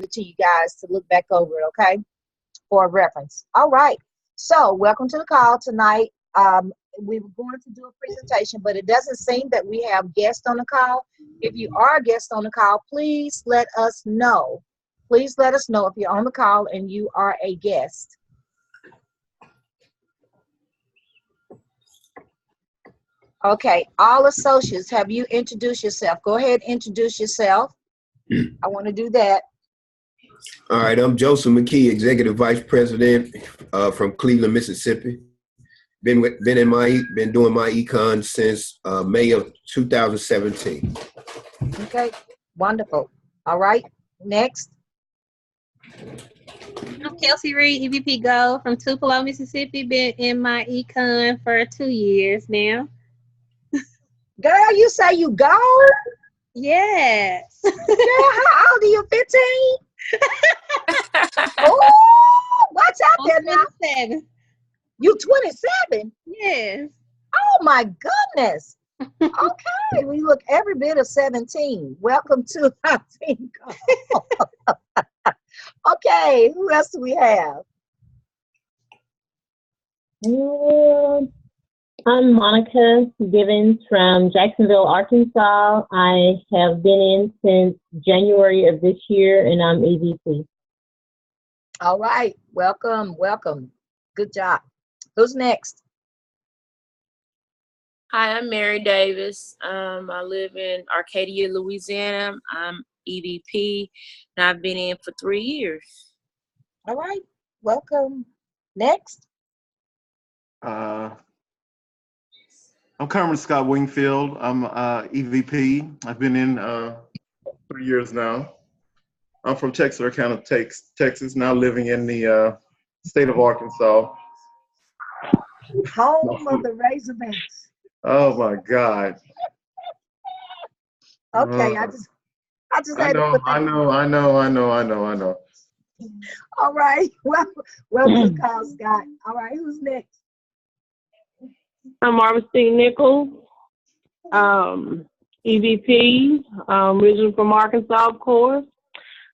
it to you guys to look back over it, okay, for reference. All right. So welcome to the call tonight. We were going to do a presentation, but it doesn't seem that we have guests on the call. If you are a guest on the call, please let us know. Please let us know if you're on the call and you are a guest. Okay, all associates, have you introduced yourself? Go ahead and introduce yourself. I want to do that. All right, I'm Joseph McKee, Executive Vice President from Cleveland, Mississippi. Been doing myEcon since May of 2017. Okay, wonderful. All right, next. I'm Kelsey Reed, EVP Go from Tupelo, Mississippi. Been in myEcon for 2 years now. Girl, you say you go? Yes. Girl, how old are you, 15? Oh, watch out there now. 27. You 27? Yes. Oh my goodness. Okay, we look every bit of 17. Welcome to our team call. Okay, who else do we have? I'm Monica Givens from Jacksonville, Arkansas. I have been in since January of this year, and I'm EVP. All right, welcome, welcome. Good job. Who's next? Hi, I'm Mary Davis. I live in Arcadia, Louisiana. I'm EVP, and I've been in for 3 years. All right, welcome. Next. I'm Carmen Scott Wingfield. I'm EVP. I've been in 3 years now. I'm from Texarkana, Texas, now living in the state of Arkansas. Home of the Razorbacks. Oh my God. Okay, I just had to put that. I know. All right, welcome to the call, Scott. All right, who's next? I'm Marvestine Nichols, EVP, originally from Arkansas, of course,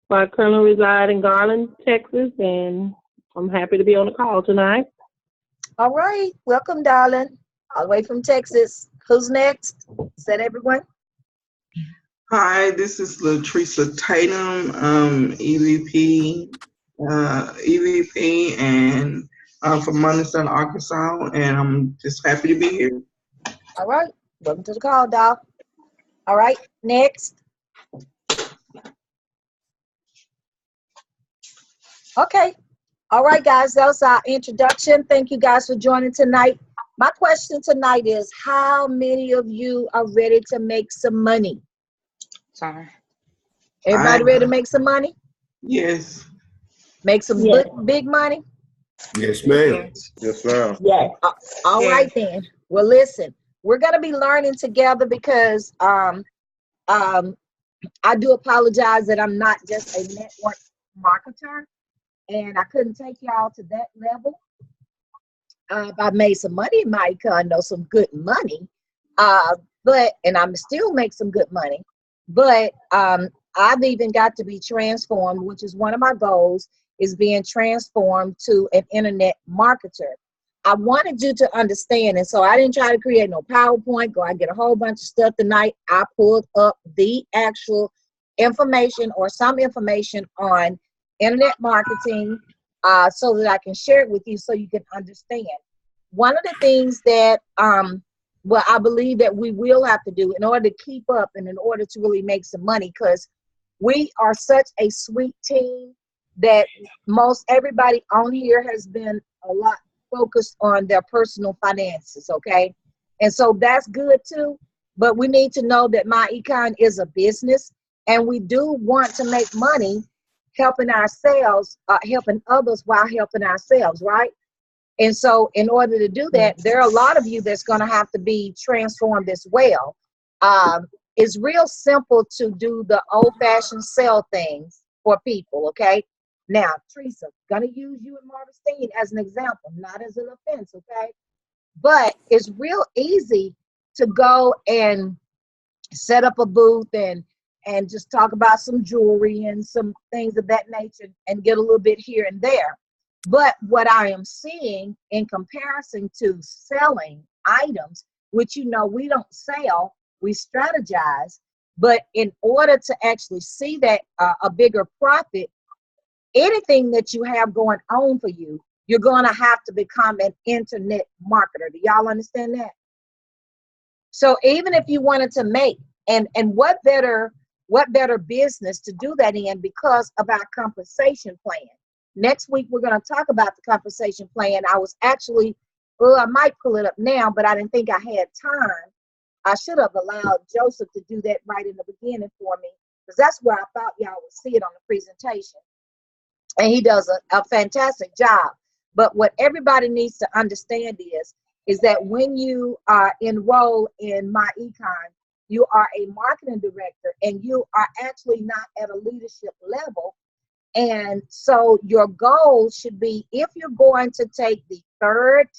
but I currently reside in Garland, Texas, and I'm happy to be on the call tonight. All right, welcome, darling, all the way from Texas. Who's next? Is that everyone? Hi, this is Latricia Tatum, EVP, and I'm from Munson, Arkansas, and I'm just happy to be here. All right, welcome to the call, doll. All right, next. Okay, all right, guys, that was our introduction. Thank you guys for joining tonight. My question tonight is, how many of you are ready to make some money? Sorry. Everybody ready to make some money? Yes. Make some good, big money? Yes, ma'am. Yes, ma'am. Yes. All right then. Well, listen, we're gonna be learning together because I do apologize that I'm not just a network marketer, and I couldn't take y'all to that level. I made some money in myEcon, know some good money, and I'm still make some good money. But I've even got to be transformed, which is one of my goals, is being transformed to an internet marketer. I wanted you to understand, and so I didn't try to create no PowerPoint, go I get a whole bunch of stuff tonight. I pulled up the actual information or some information on internet marketing so that I can share it with you so you can understand. One of the things that I believe that we will have to do in order to keep up and in order to really make some money, because we are such a sweet team that most everybody on here has been a lot focused on their personal finances, okay? And so that's good too, but we need to know that myEcon is a business, and we do want to make money helping ourselves, helping others while helping ourselves, right? And so in order to do that, there are a lot of you that's gonna have to be transformed as well. It's real simple to do the old-fashioned sell things for people, okay? Now, Teresa, gonna use you and Marvestine as an example, not as an offense, okay? But it's real easy to go and set up a booth and and just talk about some jewelry and some things of that nature and get a little bit here and there. But what I am seeing in comparison to selling items, which, you know, we don't sell, we strategize. But in order to actually see that a bigger profit, anything that you have going on for you, you're going to have to become an internet marketer. Do y'all understand that? So even if you wanted to make, and what better business to do that in because of our compensation plan. Next week, we're going to talk about the compensation plan. I was actually, well, I might pull it up now, but I didn't think I had time. I should have allowed Joseph to do that right in the beginning for me, because that's where I thought y'all would see it on the presentation. And he does a fantastic job. But what everybody needs to understand is that when you enroll in myEcon, you are a marketing director and you are actually not at a leadership level. And so your goal should be, if you're going to take the third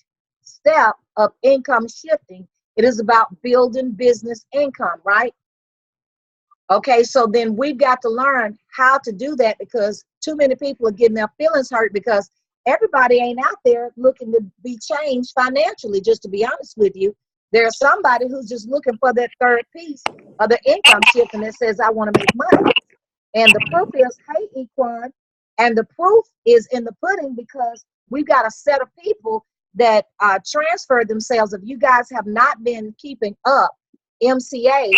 step of income shifting, it is about building business income, right? Okay, so then we've got to learn how to do that, because too many people are getting their feelings hurt because everybody ain't out there looking to be changed financially, just to be honest with you. There's somebody who's just looking for that third piece of the income shift and that says, I want to make money. And the proof is, hey, Equan, and the proof is in the pudding, because we've got a set of people that transfer themselves. If you guys have not been keeping up, MCA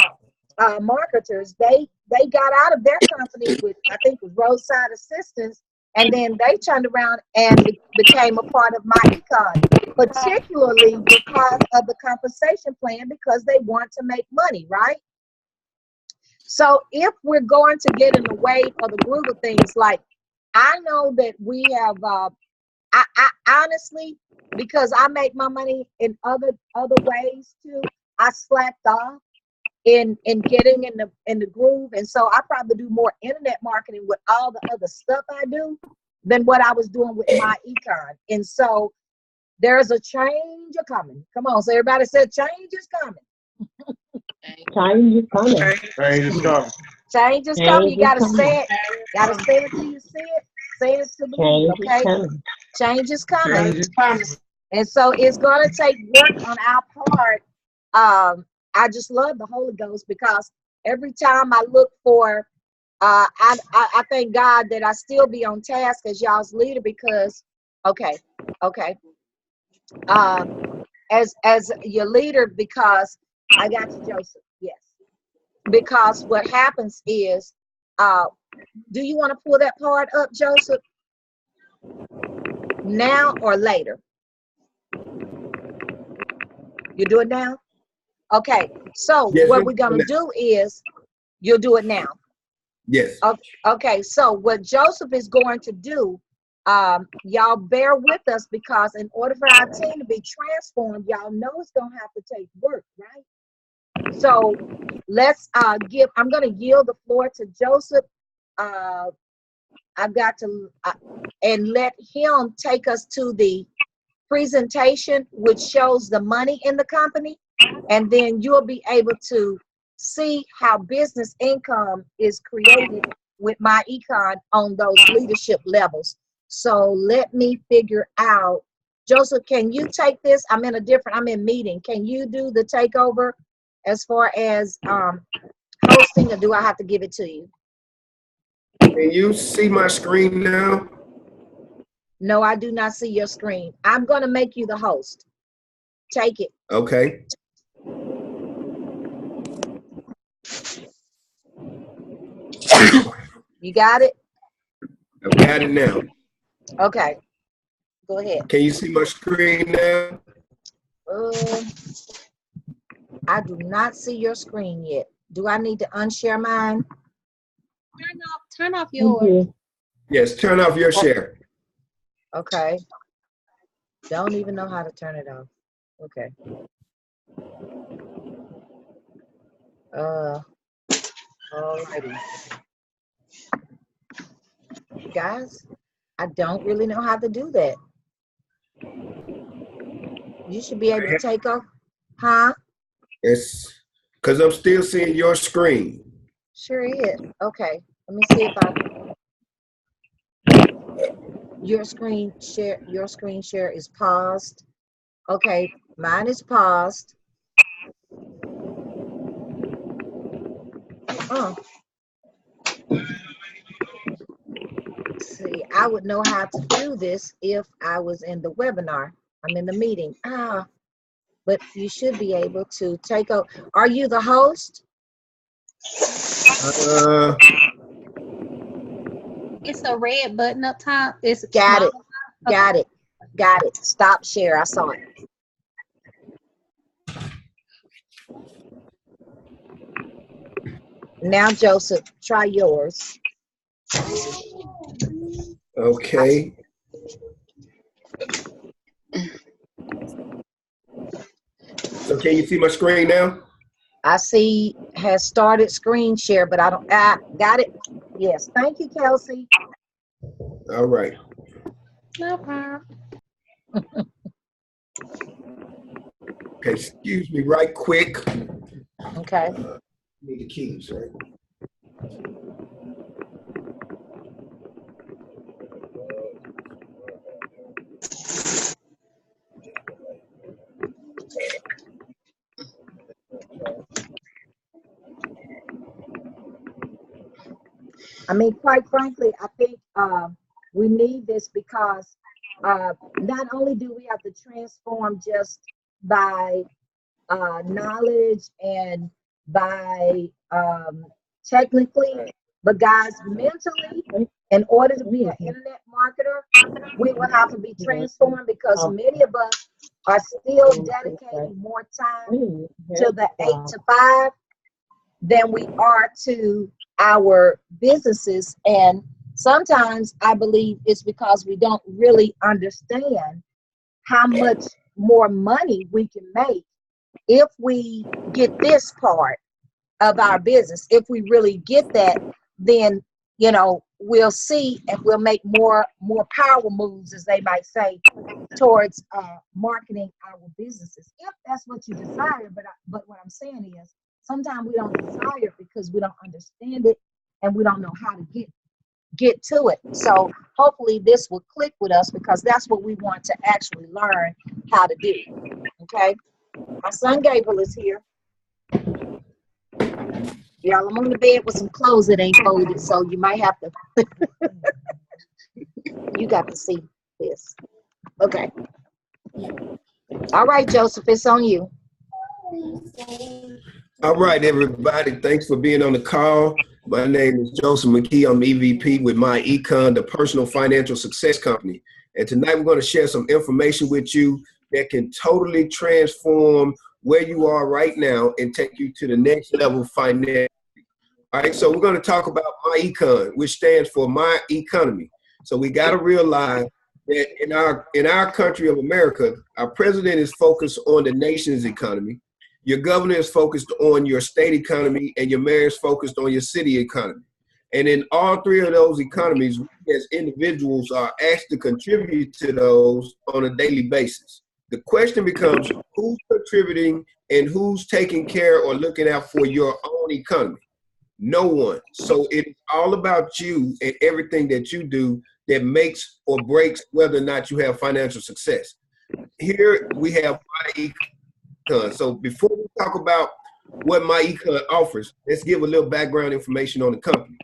marketers, they got out of their company with, I think, it was roadside assistance, and then they turned around and became a part of myEcon, particularly because of the compensation plan, because they want to make money, right? So if we're going to get in the way of the groove of things, like I know that we have, I honestly, because I make my money in other ways too, I slacked off in getting in the groove, and so I probably do more internet marketing with all the other stuff I do than what I was doing with myEcon. And so there's a change coming. Come on, so everybody said change is coming. Change is coming. Change is coming. Change is coming. You gotta say it. Gotta say it till you see it. Say it to believe. Okay. Change is coming. Change is coming. And so it's gonna take work on our part. I just love the Holy Ghost, because every time I look for, I thank God that I still be on task as y'all's leader, because, okay, as your leader, because I got you, Joseph, yes. Because what happens is, do you want to pull that part up, Joseph? Now or later? You do it now? Okay, so Yes, what we're gonna do is, you'll do it now. Yes. Okay, so what Joseph is going to do, y'all bear with us, because in order for our team to be transformed, y'all know it's gonna have to take work, right? So let's I'm gonna yield the floor to Joseph. I've got to, and let him take us to the presentation, which shows the money in the company, and then you'll be able to see how business income is created with myEcon on those leadership levels. So let me figure out, Joseph, can you take this? I'm in meeting. Can you do the takeover as far as hosting, or do I have to give it to you? Can you see my screen now? No, I do not see your screen. I'm going to make you the host. Take it. Okay. You got it? I've got it now. Okay. Go ahead. Can you see my screen now? I do not see your screen yet. Do I need to unshare mine? Turn off yours. Yes, turn off your share. Okay. Don't even know how to turn it off. Okay. Alrighty. Guys, I don't really know how to do that. You should be able to take off, huh? It's because I'm still seeing your screen. Sure is. Okay, let me see if your screen share is paused. Okay, mine is paused. Oh, see, I would know how to do this if I was in the webinar. I'm in the meeting. But you should be able to take over. Are you the host? It's a red button up top. It's Got small. it. Got it. Got it. Stop share. I saw it. Now, Joseph, try yours. Okay. So can you see my screen now? I see has started screen share, but I don't, got it. Yes, thank you, Kelsey. All right. No problem. Okay, excuse me right quick. Okay. Need the keys, right? I mean, quite frankly, I think we need this because not only do we have to transform just by knowledge and by technically, but guys, mentally, in order to be an internet marketer, we will have to be transformed because many of us are still dedicating more time to the 8 to 5 than we are to our businesses. And sometimes I believe it's because we don't really understand how much more money we can make if we get this part of our business. If we really get that, then we'll see and we'll make more power moves, as they might say, towards marketing our businesses, if that's what you desire. But what I'm saying is, sometimes we don't desire it because we don't understand it and we don't know how to get to it. So hopefully this will click with us because that's what we want to actually learn how to do. Okay. My son Gabriel is here. Y'all, I'm on the bed with some clothes that ain't folded, so you might have to. You got to see this. Okay. All right, Joseph, it's on you. All right, everybody. Thanks for being on the call. My name is Joseph McKee. I'm EVP with myEcon, the personal financial success company. And tonight we're going to share some information with you that can totally transform where you are right now and take you to the next level financially. All right, so we're going to talk about myEcon, which stands for My Economy. So we got to realize that in our country of America, our president is focused on the nation's economy. Your governor is focused on your state economy, and your mayor is focused on your city economy. And in all three of those economies, we as individuals are asked to contribute to those on a daily basis. The question becomes, who's contributing and who's taking care or looking out for your own economy? No one. So it's all about you and everything that you do that makes or breaks whether or not you have financial success. Here we have myEcon. So before we talk about what myEcon offers, let's give a little background information on the company.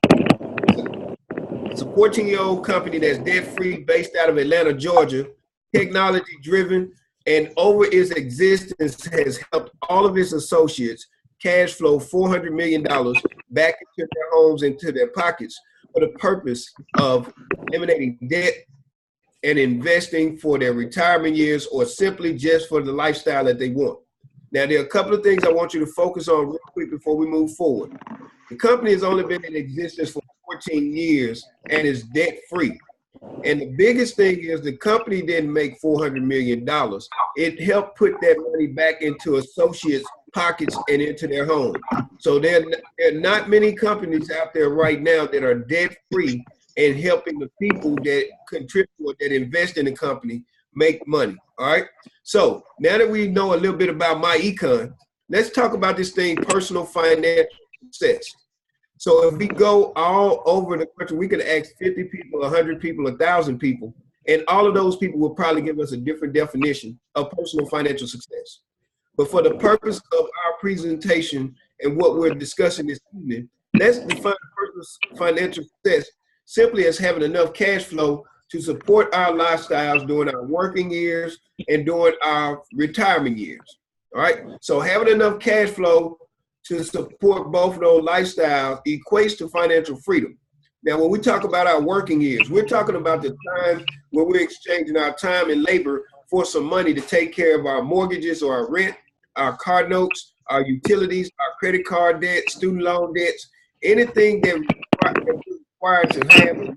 It's a 14-year-old company that's debt-free, based out of Atlanta, Georgia, technology-driven, and over its existence has helped all of its associates cash flow $400 million back into their homes, into their pockets, for the purpose of eliminating debt and investing for their retirement years, or simply just for the lifestyle that they want. Now, there are a couple of things I want you to focus on real quick before we move forward. The company has only been in existence for 14 years and is debt-free. And the biggest thing is the company didn't make $400 million. It helped put that money back into associates' pockets and into their home. So there are not many companies out there right now that are debt-free and helping the people that contribute or that invest in the company make money. All right. So now that we know a little bit about myEcon, let's talk about this thing, personal financial success. So if we go all over the country, we could ask 50 people, 100 people, 1,000 people, and all of those people will probably give us a different definition of personal financial success. But for the purpose of our presentation and what we're discussing this evening, let's define personal financial success simply as having enough cash flow to support our lifestyles during our working years and during our retirement years. All right. So having enough cash flow to support both of those lifestyles equates to financial freedom. Now, when we talk about our working years, we're talking about the time where we're exchanging our time and labor for some money to take care of our mortgages or our rent, our car notes, our utilities, our credit card debt, student loan debts, anything that we're required to have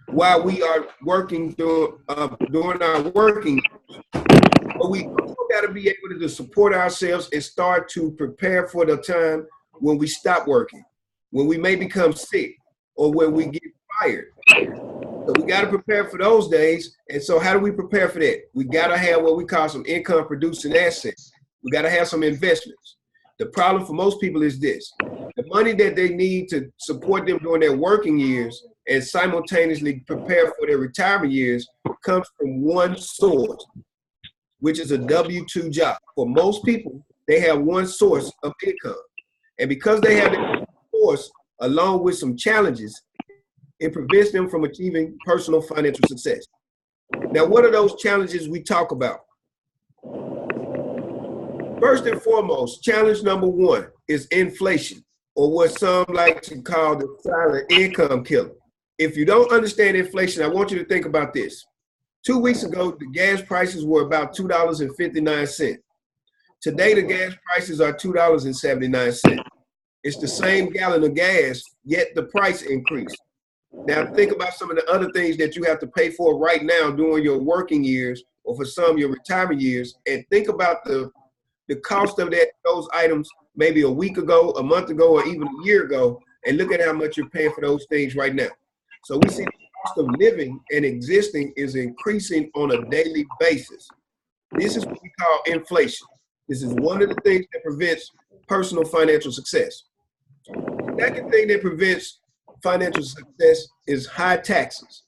while we are working during our working. But we also got to be able to support ourselves and start to prepare for the time when we stop working, when we may become sick, or when we get fired. So we got to prepare for those days. And so how do we prepare for that? We got to have what we call some income producing assets. We got to have some investments. The problem for most people is this: the money that they need to support them during their working years and simultaneously prepare for their retirement years comes from one source, which is a W-2 job. For most people, they have one source of income. And because they have that source, along with some challenges, it prevents them from achieving personal financial success. Now, what are those challenges we talk about? First and foremost, challenge number one is inflation, or what some like to call the silent income killer. If you don't understand inflation, I want you to think about this. 2 weeks ago, the gas prices were about $2.59. Today, the gas prices are $2.79. It's the same gallon of gas, yet the price increased. Now, think about some of the other things that you have to pay for right now during your working years, or for some, your retirement years, and think about the cost of those items maybe a week ago, a month ago, or even a year ago, and look at how much you're paying for those things right now. So we see the cost of living and existing is increasing on a daily basis. This is what we call inflation. This is one of the things that prevents personal financial success. The second thing that prevents financial success is high taxes.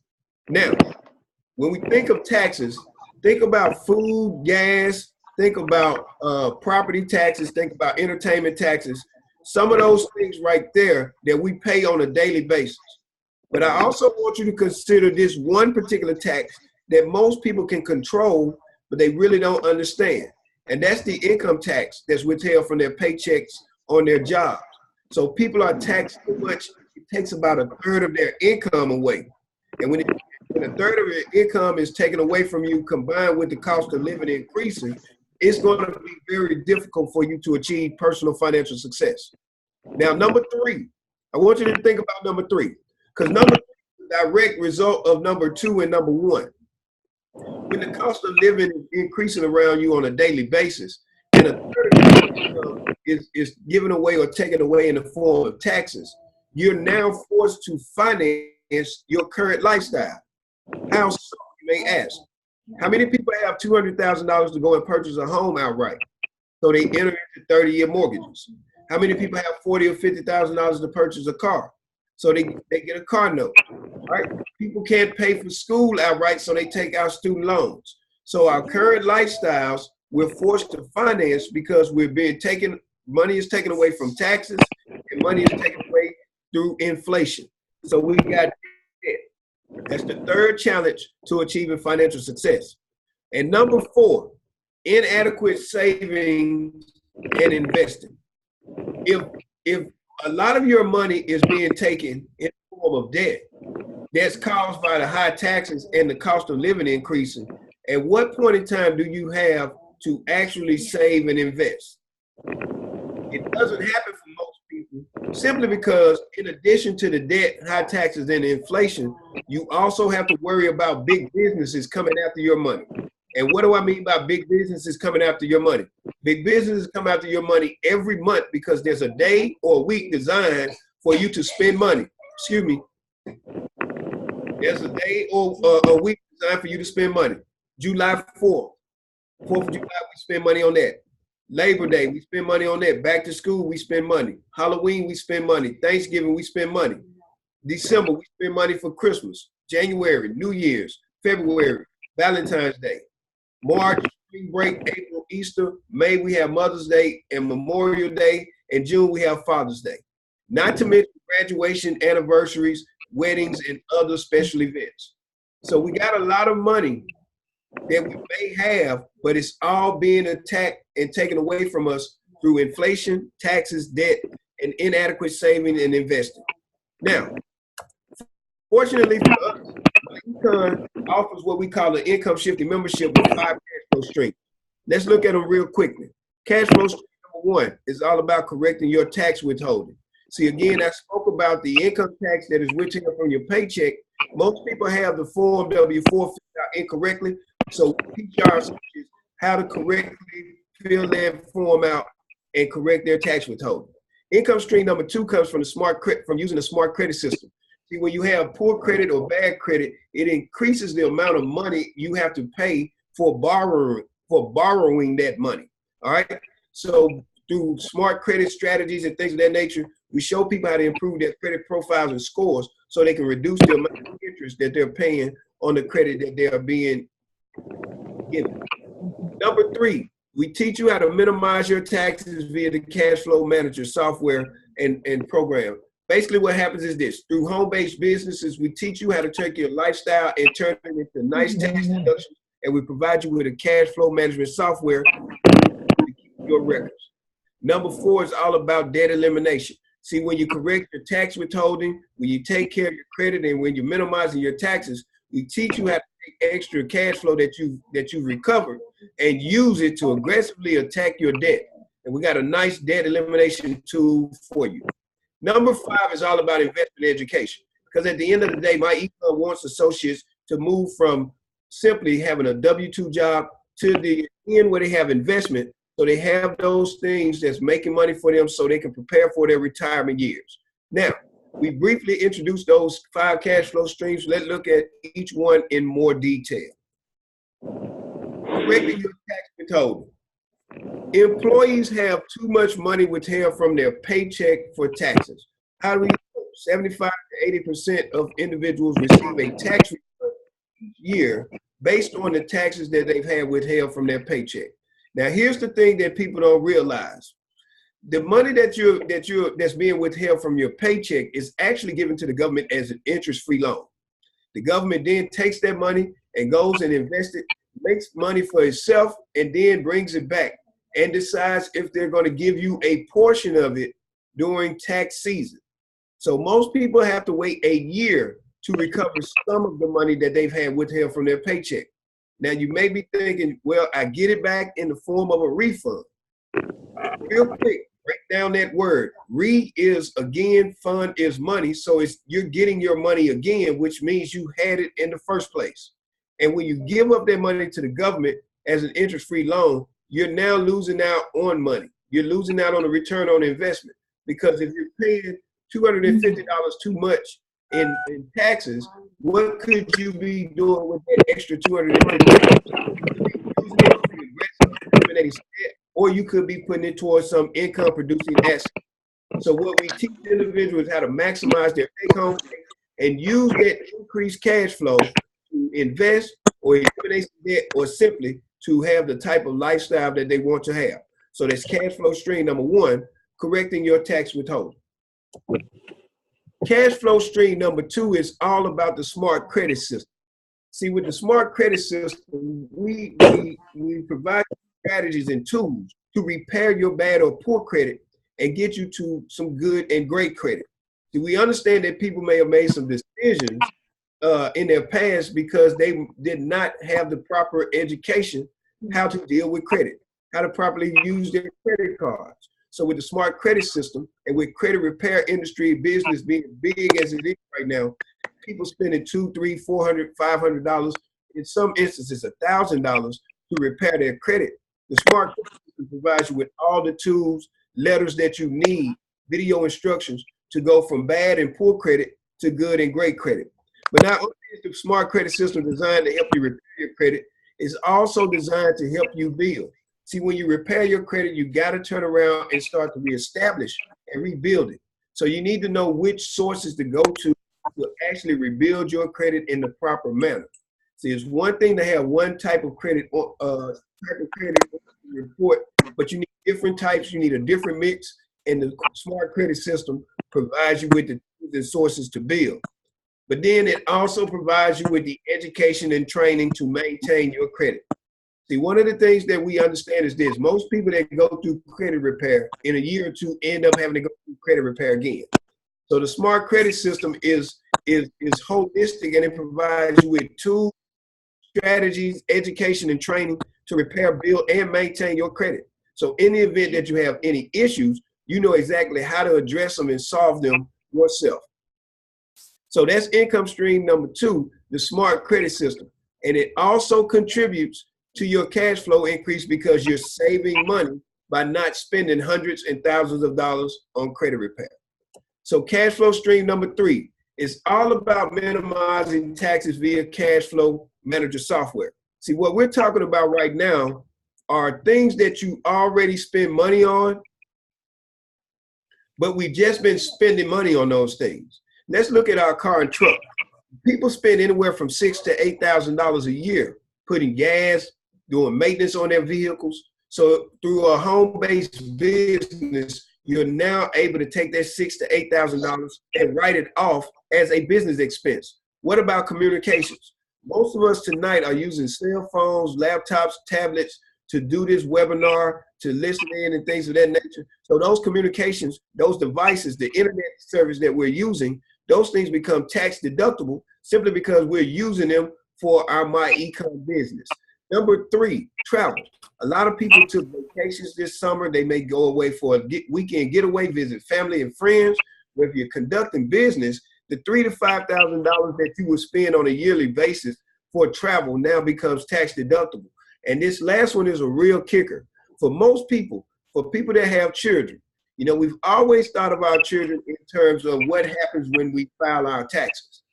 Now, when we think of taxes, think about food, gas, think about property taxes, think about entertainment taxes, some of those things right there that we pay on a daily basis. But I also want you to consider this one particular tax that most people can control, but they really don't understand. And that's the income tax that's withheld from their paychecks on their jobs. So people are taxed so much, it takes about a third of their income away. And when a third of your income is taken away from you, combined with the cost of living increasing, it's going to be very difficult for you to achieve personal financial success. Now, number three, I want you to think about number three, because number three is a direct result of number two and number one. When the cost of living is increasing around you on a daily basis, and a third of your income is given away or taken away in the form of taxes, you're now forced to finance your current lifestyle. How so, you may ask? How many people have $200,000 to go and purchase a home outright? So they enter into 30-year mortgages. How many people have $40,000 or $50,000 to purchase a car? So they get a car note, right? People can't pay for school outright, so they take out student loans. So our current lifestyles, we're forced to finance because we're being taken, money is taken away from taxes, and money is taken away through inflation. So we got debt. That's the third challenge to achieving financial success. And number four, inadequate saving and investing. If a lot of your money is being taken in the form of debt, that's caused by the high taxes and the cost of living increasing, at what point in time do you have to actually save and invest? It doesn't happen for most people, simply because in addition to the debt, high taxes, and inflation, you also have to worry about big businesses coming after your money. And what do I mean by big businesses coming after your money? Big businesses come after your money every month because there's a day or a week designed for you to spend money. Excuse me. There's a day or a week designed for you to spend money. July 4th. 4th of July, we spend money on that. Labor Day, we spend money on that. Back to school, we spend money. Halloween, we spend money. Thanksgiving, we spend money. December, we spend money for Christmas. January, New Year's. February, Valentine's Day. March, spring break. April, Easter. May, we have Mother's Day and Memorial Day. And June, we have Father's Day. Not to mention graduation, anniversaries, weddings, and other special events. So we got a lot of money that we may have, but it's all being attacked and taken away from us through inflation, taxes, debt, and inadequate saving and investing. Now, fortunately for us, myEcon offers what we call an income shifting membership with 5 cash flow streams. Let's look at them real quickly. Cash flow stream number 1 is all about correcting your tax withholding. See, again, I spoke about the income tax that is withheld from your paycheck. Most people have the Form W-4 filled out incorrectly. So we teach our associates how to correctly fill that form out and correct their tax withholding. Income stream number 2 comes from using the smart credit system. See, when you have poor credit or bad credit, it increases the amount of money you have to pay for borrowing that money. All right. So through smart credit strategies and things of that nature, we show people how to improve their credit profiles and scores so they can reduce the amount of interest that they're paying on the credit that they are being given. Number 3, we teach you how to minimize your taxes via the cash flow manager software and program. Basically what happens is this: through home-based businesses, we teach you how to take your lifestyle and turn it into nice tax deductions, and we provide you with a cash flow management software to keep your records. Number 4 is all about debt elimination. See, when you correct your tax withholding, when you take care of your credit, and when you're minimizing your taxes, we teach you how to take extra cash flow that you've recovered and use it to aggressively attack your debt. And we got a nice debt elimination tool for you. Number 5 is all about investment education. Because at the end of the day, myEcon wants associates to move from simply having a W-2 job to the end where they have investment. So they have those things that's making money for them so they can prepare for their retirement years. Now, we briefly introduced those 5 cash flow streams. Let's look at each one in more detail. Correcting your tax withholding. Employees have too much money withheld from their paycheck for taxes. How do we know? 75 to 80% of individuals receive a tax refund each year based on the taxes that they've had withheld from their paycheck. Now, here's the thing that people don't realize. The money that's being withheld from your paycheck is actually given to the government as an interest-free loan. The government then takes that money and goes and invests it, makes money for itself, and then brings it back and decides if they're going to give you a portion of it during tax season. So most people have to wait a year to recover some of the money that they've had withheld from their paycheck. Now, you may be thinking, well, I get it back in the form of a refund. Real quick, break down that word. Re is again, fund is money. So you're getting your money again, which means you had it in the first place. And when you give up that money to the government as an interest-free loan, you're now losing out on money. You're losing out on the return on investment. Because if you're paying $250 too much in taxes, what could you be doing with that extra $250? Or you could be putting it towards some income producing asset. So what we teach individuals how to maximize their take home and use that increased cash flow to invest or eliminate debt or simply to have the type of lifestyle that they want to have. So that's cash flow stream number 1, correcting your tax withholding. Cash flow stream number 2 is all about the smart credit system. See, with the smart credit system, we provide strategies and tools to repair your bad or poor credit and get you to some good and great credit. See, we understand that people may have made some decisions in their past because they did not have the proper education how to deal with credit, how to properly use their credit cards. So with the smart credit system and with credit repair industry business being big as it is right now, people spending $200, $300, $400, $500, in some instances $1,000 to repair their credit. The smart credit system provides you with all the tools, letters that you need, video instructions to go from bad and poor credit to good and great credit. But not only is the smart credit system designed to help you repair your credit, it's also designed to help you build. See, when you repair your credit, you got to turn around and start to reestablish and rebuild it. So you need to know which sources to go to actually rebuild your credit in the proper manner. See, it's one thing to have one type of credit report, but you need different types. You need a different mix, and the smart credit system provides you with the tools and sources to build. But then it also provides you with the education and training to maintain your credit. See, one of the things that we understand is this: most people that go through credit repair in a year or two end up having to go through credit repair again. So the smart credit system is holistic, and it provides you with tools, strategies, education, and training to repair, build, and maintain your credit. So in the event that you have any issues, you know exactly how to address them and solve them yourself. So that's income stream number 2, the smart credit system. And it also contributes to your cash flow increase because you're saving money by not spending hundreds and thousands of dollars on credit repair. So cash flow stream number 3 is all about minimizing taxes via cash flow manager software. See, what we're talking about right now are things that you already spend money on, but we've just been spending money on those things. Let's look at our car and truck. People spend anywhere from $6,000 to $8,000 a year putting gas, doing maintenance on their vehicles. So through a home-based business, you're now able to take that $6,000 to $8,000 and write it off as a business expense. What about communications? Most of us tonight are using cell phones, laptops, tablets to do this webinar, to listen in and things of that nature. So those communications, those devices, the internet service that we're using, those things become tax deductible simply because we're using them for our myEcon business. Number 3, travel. A lot of people took vacations this summer. They may go away for a weekend getaway, visit family and friends. But if you're conducting business, the $3,000 to $5,000 that you would spend on a yearly basis for travel now becomes tax deductible. And this last one is a real kicker. For most people, for people that have children, you know, we've always thought of our children in terms of what happens when we file our taxes.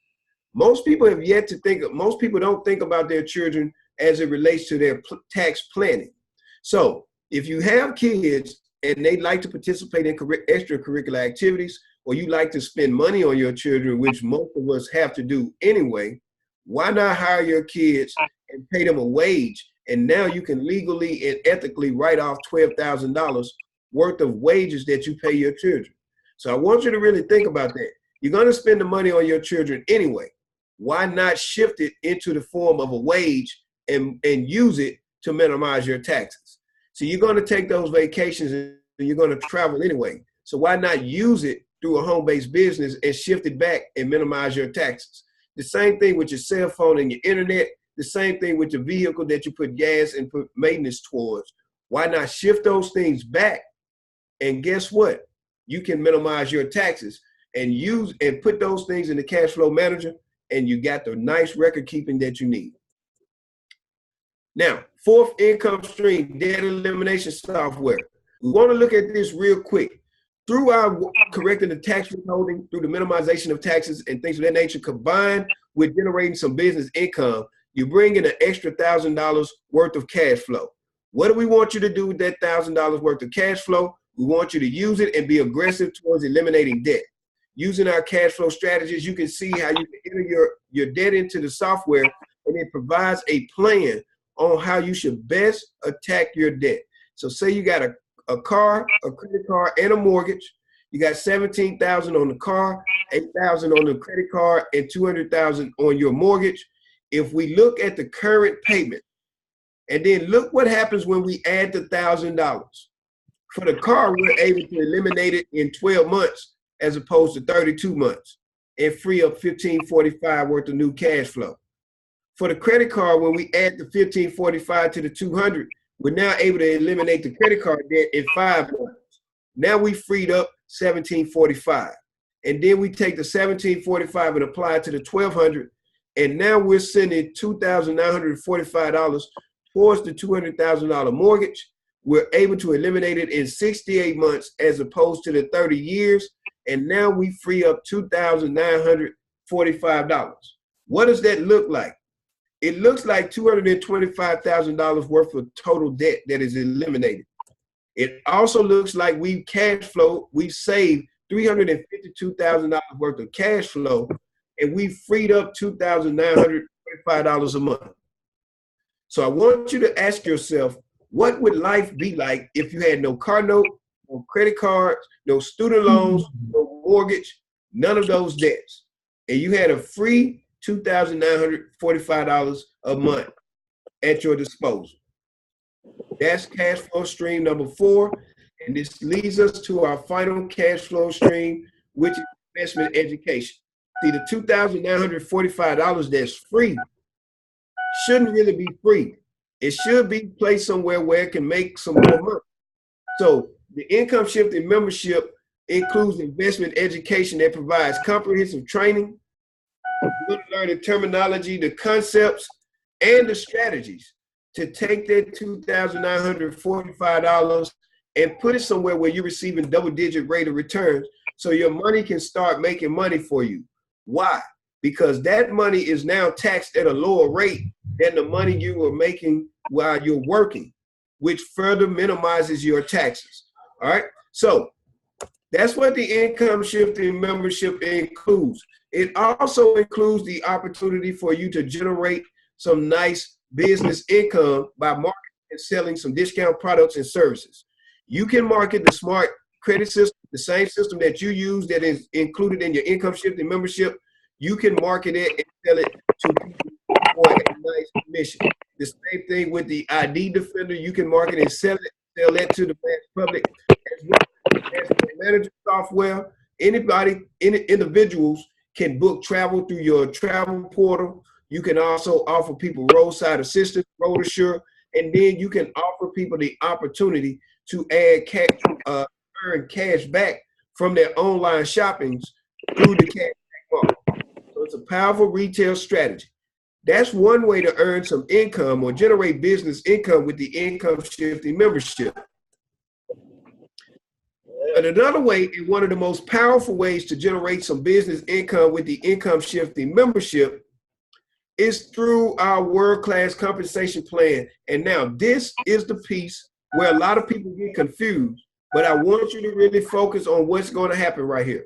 Most people have yet to think of, most people don't think about their children as it relates to their tax planning. So if you have kids and they like to participate in extracurricular activities, or you like to spend money on your children, which most of us have to do anyway, why not hire your kids and pay them a wage? And now you can legally and ethically write off $12,000 worth of wages that you pay your children. So I want you to really think about that. You're going to spend the money on your children anyway. Why not shift it into the form of a wage and use it to minimize your taxes? So you're going to take those vacations and you're going to travel anyway. So why not use it through a home-based business and shift it back and minimize your taxes? The same thing with your cell phone and your internet. The same thing with your vehicle that you put gas and put maintenance towards. Why not shift those things back? And guess what? You can minimize your taxes and use and put those things in the cash flow manager, and you got the nice record keeping that you need. Now, 4th income stream, debt elimination software. We want to look at this real quick. Through our correcting the tax withholding, through the minimization of taxes and things of that nature, combined with generating some business income, you bring in an extra $1,000 worth of cash flow. What do we want you to do with that $1,000 worth of cash flow? We want you to use it and be aggressive towards eliminating debt. Using our cash flow strategies, you can see how you can enter your debt into the software, and it provides a plan on how you should best attack your debt. So say you got a car, a credit card, and a mortgage. You got $17,000 on the car, $8,000 on the credit card, and $200,000 on your mortgage. If we look at the current payment, and then look what happens when we add the $1,000. For the car, we're able to eliminate it in 12 months as opposed to 32 months and free up $1,545 worth of new cash flow. For the credit card, when we add the $1,545 to the $200, we're now able to eliminate the credit card debt in 5 months. Now we freed up $1,745. And then we take the $1,745 and apply it to the $1,200. And now we're sending $2,945 towards the $200,000 mortgage. We're able to eliminate it in 68 months as opposed to the 30 years. And now we free up $2,945. What does that look like? it looks like $225,000 worth of total debt that is eliminated. It also looks like we've saved $352,000 worth of cash flow, and we freed up $2,945 a month. So I want you to ask yourself, what would life be like if you had no car note, no credit cards, no student loans, no mortgage, none of those debts, and you had a free $2,945 a month at your disposal? That's cash flow stream number 4. And this leads us to our final cash flow stream, which is investment education. See, the $2,945 that's free shouldn't really be free. It should be placed somewhere where it can make some more money. So the income shifting membership includes investment education that provides comprehensive training. You're going to learn the terminology, the concepts, and the strategies to take that $2,945 and put it somewhere where you're receiving double-digit rate of returns so your money can start making money for you. Why? Because that money is now taxed at a lower rate than the money you were making while you're working, which further minimizes your taxes. All right? So that's what the income shifting membership includes. It also includes the opportunity for you to generate some nice business income by marketing and selling some discount products and services. You can market the smart credit system, the same system that you use that is included in your income shifting membership. You can market it and sell it to people for a nice commission. The same thing with the ID Defender. You can market and sell that to the mass public as well as the manager software. Individuals can book travel through your travel portal. You can also offer people roadside assistance, road assure, and then you can offer people the opportunity to earn cash back from their online shoppings through the cash back model. So it's a powerful retail strategy. That's one way to earn some income or generate business income with the income shifting membership. And another way, and one of the most powerful ways to generate some business income with the income shifting membership is through our world-class compensation plan. And now this is the piece where a lot of people get confused, but I want you to really focus on what's going to happen right here.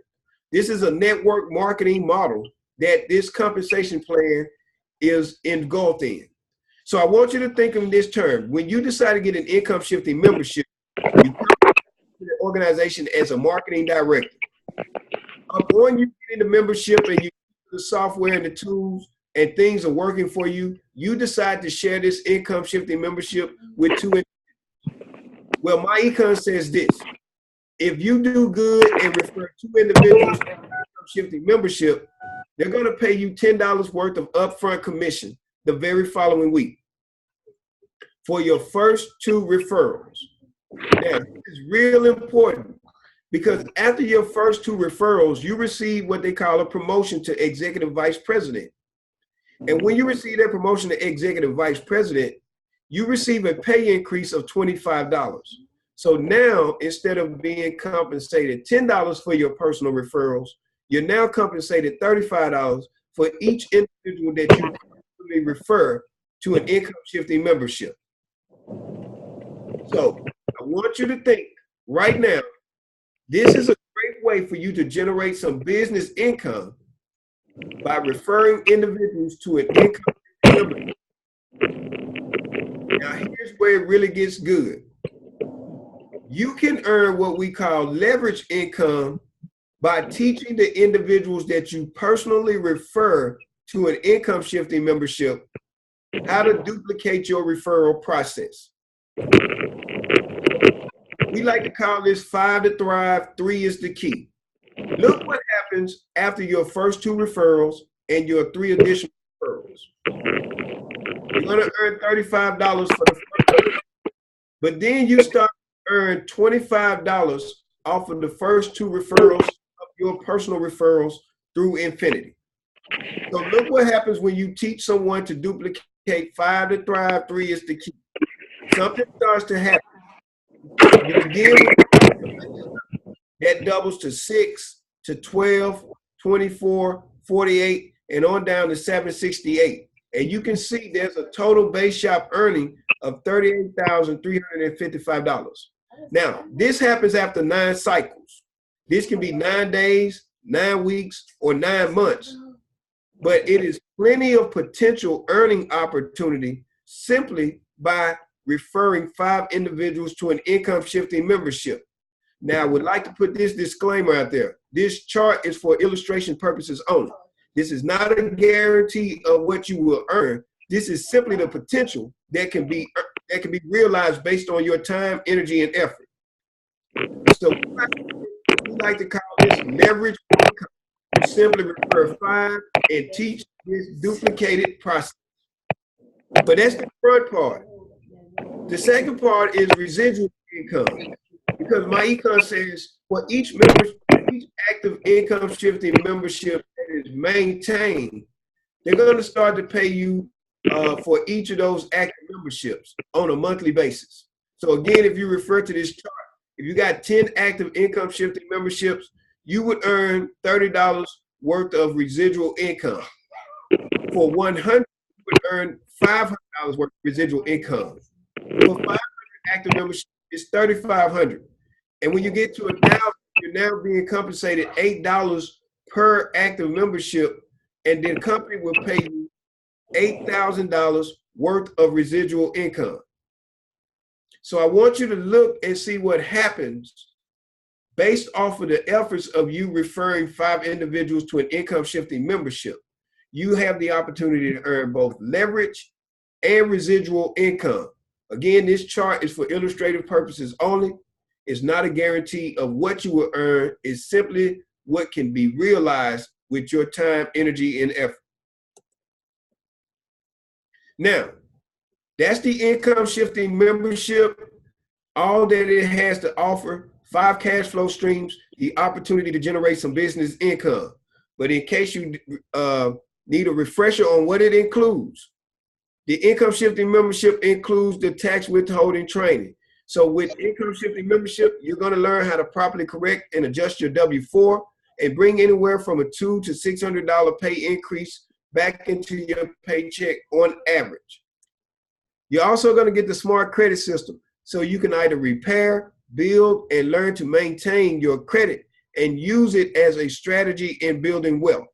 This is a network marketing model that this compensation plan is engulfed in. So I want you to think of this term. When you decide to get an income shifting membership, you come to the organization as a marketing director. Upon you getting the membership and you use the software and the tools and things are working for you, you decide to share this income shifting membership with 2 individuals. Well, myEcon says this: if you do good and refer 2 individuals to income shifting membership, they're going to pay you $10 worth of upfront commission the very following week for your first 2 referrals. Now, this is real important because after your first 2 referrals, you receive what they call a promotion to executive vice president. And when you receive that promotion to executive vice president, you receive a pay increase of $25. So now, instead of being compensated $10 for your personal referrals, you're now compensated $35 for each individual that you personally refer to an income shifting membership. So I want you to think right now, this is a great way for you to generate some business income by referring individuals to an income shifting membership. Now, here's where it really gets good. You can earn what we call leverage income by teaching the individuals that you personally refer to an income shifting membership how to duplicate your referral process. We like to call this 5 to thrive, 3 is the key. Look what happens after your first 2 referrals and your 3 additional referrals. You're going to earn $35 for the first, but then you start to earn $25 off of the first 2 referrals of your personal referrals through infinity. So look what happens when you teach someone to duplicate 5 to thrive, 3 is the key. Something starts to happen. You begin with that doubles to 6 to 12, 24, 48, and on down to 768. And you can see there's a total base shop earning of $38,355. Now, this happens after 9 cycles. This can be 9 days, 9 weeks, or 9 months. But it is plenty of potential earning opportunity simply by referring 5 individuals to an income shifting membership. Now, I would like to put this disclaimer out there. This chart is for illustration purposes only. This is not a guarantee of what you will earn. This is simply the potential that can be realized based on your time, energy, and effort. So we like to call this leverage income. You simply refer 5 and teach this duplicated process. But that's the front part. The second part is residual income. Because myEcon says for each active income shifting membership that is maintained, they're going to start to pay you for each of those active memberships on a monthly basis. So again, if you refer to this chart, if you got 10 active income shifting memberships, you would earn $30 worth of residual income. For 100, you would earn $500 worth of residual income. For 500 active memberships, it's $3,500. And when you get to 1,000, you're now being compensated $8 per active membership, and then the company will pay you $8,000 worth of residual income. So I want you to look and see what happens based off of the efforts of you referring 5 individuals to an income shifting membership. You have the opportunity to earn both leverage and residual income. Again, this chart is for illustrative purposes only. It's not a guarantee of what you will earn. It's simply what can be realized with your time, energy, and effort. Now, that's the income shifting membership, all that it has to offer, 5 cash flow streams, the opportunity to generate some business income. But in case you need a refresher on what it includes, the income shifting membership includes the tax withholding training. So with income shifting membership, you're going to learn how to properly correct and adjust your W-4 and bring anywhere from a $200 to $600 pay increase back into your paycheck on average. You're also going to get the smart credit system, so you can either repair, build, and learn to maintain your credit and use it as a strategy in building wealth.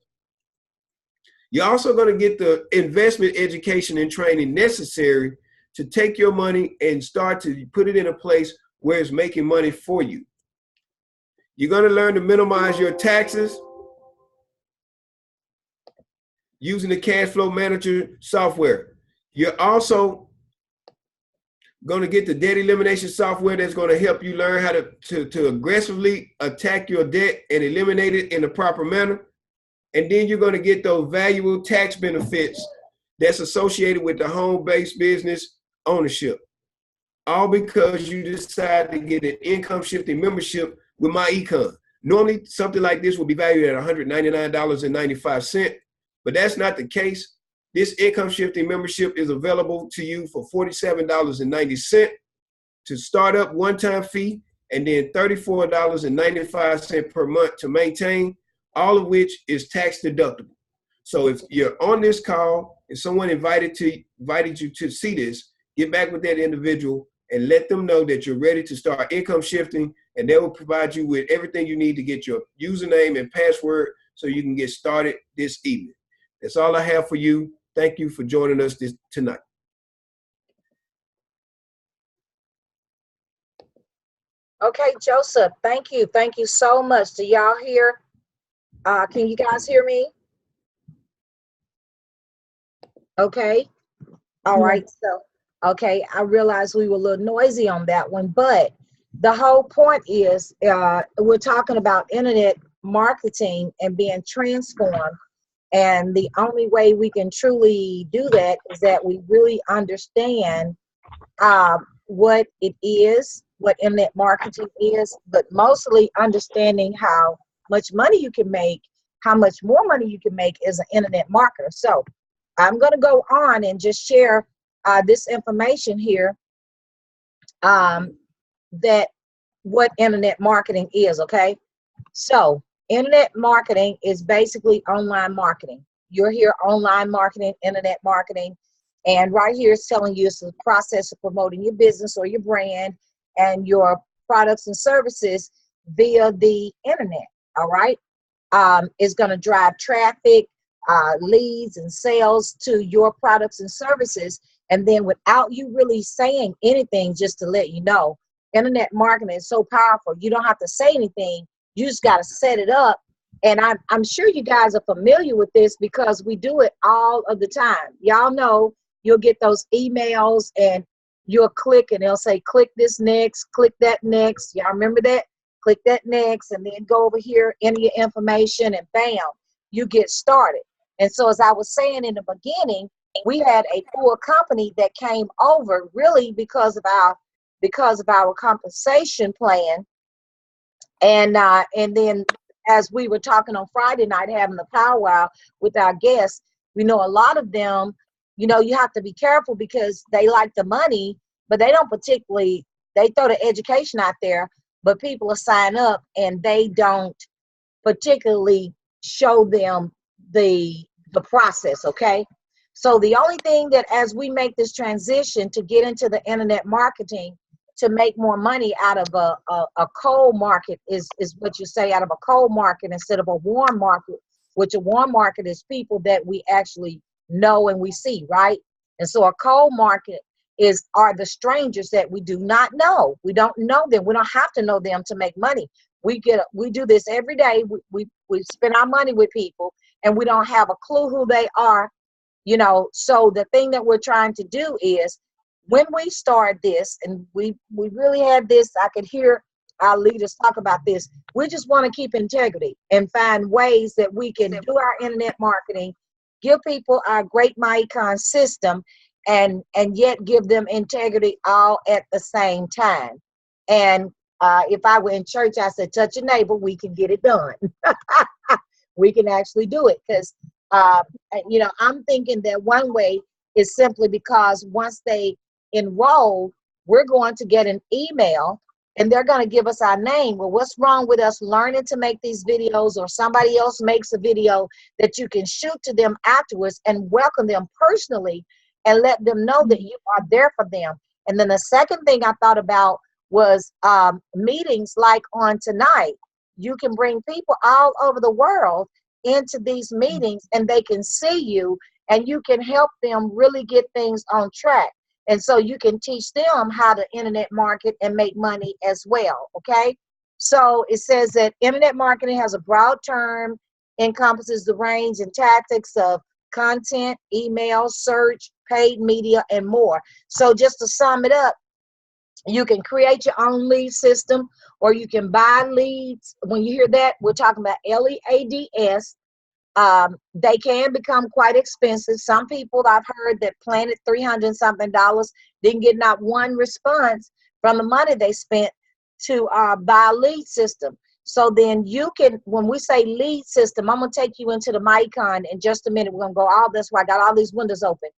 You're also going to get the investment education and training necessary to take your money and start to put it in a place where it's making money for you. You're going to learn to minimize your taxes using the cash flow manager software. You're also going to get the debt elimination software that's going to help you learn how to aggressively attack your debt and eliminate it in the proper manner. And then you're going to get those valuable tax benefits that's associated with the home-based business ownership, all because you decide to get an income shifting membership with myEcon. Normally, something like this will be valued at $199.95, but that's not the case. This income shifting membership is available to you for $47.90 to start up one-time fee, and then $34.95 per month to maintain, all of which is tax deductible. So if you're on this call and someone invited you to see this, get back with that individual and let them know that you're ready to start income shifting, and they will provide you with everything you need to get your username and password so you can get started this evening. That's all I have for you. Thank you for joining us tonight. Okay, Joseph, thank you. Thank you so much. Do y'all hear? Can you guys hear me? Okay. All right. So, okay, I realized we were a little noisy on that one, but the whole point is we're talking about internet marketing and being transformed. And the only way we can truly do that is that we really understand what it is, what internet marketing is, but mostly understanding how much money you can make, how much more money you can make as an internet marketer. So I'm going to go on and just share this information here, that what internet marketing is, okay? So internet marketing is basically online marketing. You're here online marketing, internet marketing. And right here it's telling you it's the process of promoting your business or your brand and your products and services via the internet. All right. Is going to drive traffic, leads, and sales to your products and services. And then without you really saying anything, just to let you know, internet marketing is so powerful. You don't have to say anything. You just got to set it up. And I'm sure you guys are familiar with this because we do it all of the time. Y'all know you'll get those emails and you'll click and they'll say, click this next, click that next. Y'all remember that? Click that next, and then go over here, enter your information, and bam, you get started. And so as I was saying in the beginning, we had a full company that came over really because of our compensation plan. And then as we were talking on Friday night, having the powwow with our guests, we know a lot of them, you know, you have to be careful because they like the money, but they don't particularly, they throw the education out there, but people will sign up and they don't particularly show them the process, okay? So the only thing that as we make this transition to get into the internet marketing to make more money out of a cold market is what you say, out of a cold market instead of a warm market, which a warm market is people that we actually know and we see, right? And so a cold market are the strangers that we do not know. We don't know them. We don't have to know them to make money. We do this every day. We spend our money with people and we don't have a clue who they are, you know. So the thing that we're trying to do is when we start this, and we really had this, I could hear our leaders talk about this. We just want to keep integrity and find ways that we can do our internet marketing, give people our great myEcon system, and yet give them integrity all at the same time. And if I were in church, I said, touch a neighbor, we can get it done. We can actually do it because, you know, I'm thinking that one way is simply because once they enroll, we're going to get an email and they're going to give us our name. Well, what's wrong with us learning to make these videos, or somebody else makes a video that you can shoot to them afterwards and welcome them personally and let them know that you are there for them. And then the second thing I thought about was meetings like on tonight. You can bring people all over the world into these meetings and they can see you and you can help them really get things on track. And so you can teach them how to internet market and make money as well, okay? So it says that internet marketing has a broad term, encompasses the range and tactics of content, email, search, paid media, and more. So just to sum it up, you can create your own lead system or you can buy leads. When you hear that, we're talking about LEADS. They can become quite expensive. Some people I've heard that planted $300 something, didn't get not one response from the money they spent to buy a lead system. So then you can, when we say lead system, I'm going to take you into the myEcon in just a minute. We're going to go all this why I got all these windows open.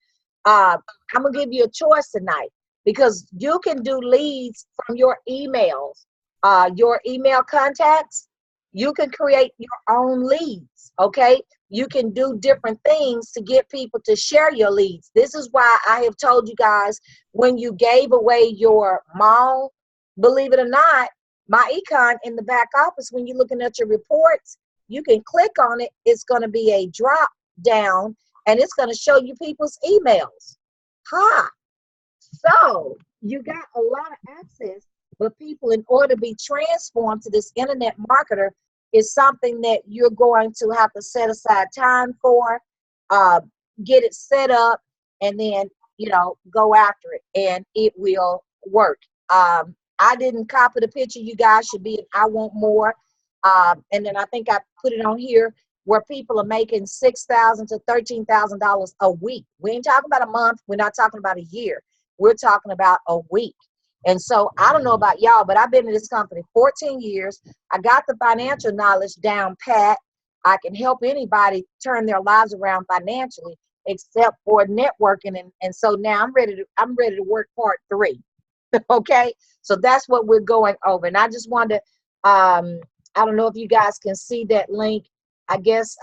I'm going to give you a choice tonight because you can do leads from your emails, your email contacts. You can create your own leads, okay? You can do different things to get people to share your leads. This is why I have told you guys when you gave away your mall, believe it or not, myEcon in the back office, when you're looking at your reports, you can click on it. It's going to be a drop down and it's going to show you people's emails. So you got a lot of access, but people, in order to be transformed to this internet marketer, is something that you're going to have to set aside time for, get it set up, and then, you know, go after it, and it will work. I didn't copy the picture. You guys should be, I want more. And then I think I put it on here where people are making $6,000 to $13,000 a week. We ain't talking about a month. We're not talking about a year. We're talking about a week. And so I don't know about y'all, but I've been in this company 14 years. I got the financial knowledge down pat. I can help anybody turn their lives around financially, except for networking. And so now I'm ready to work part 3. Okay, so that's what we're going over. And I just wanted to, I don't know if you guys can see that link. I guess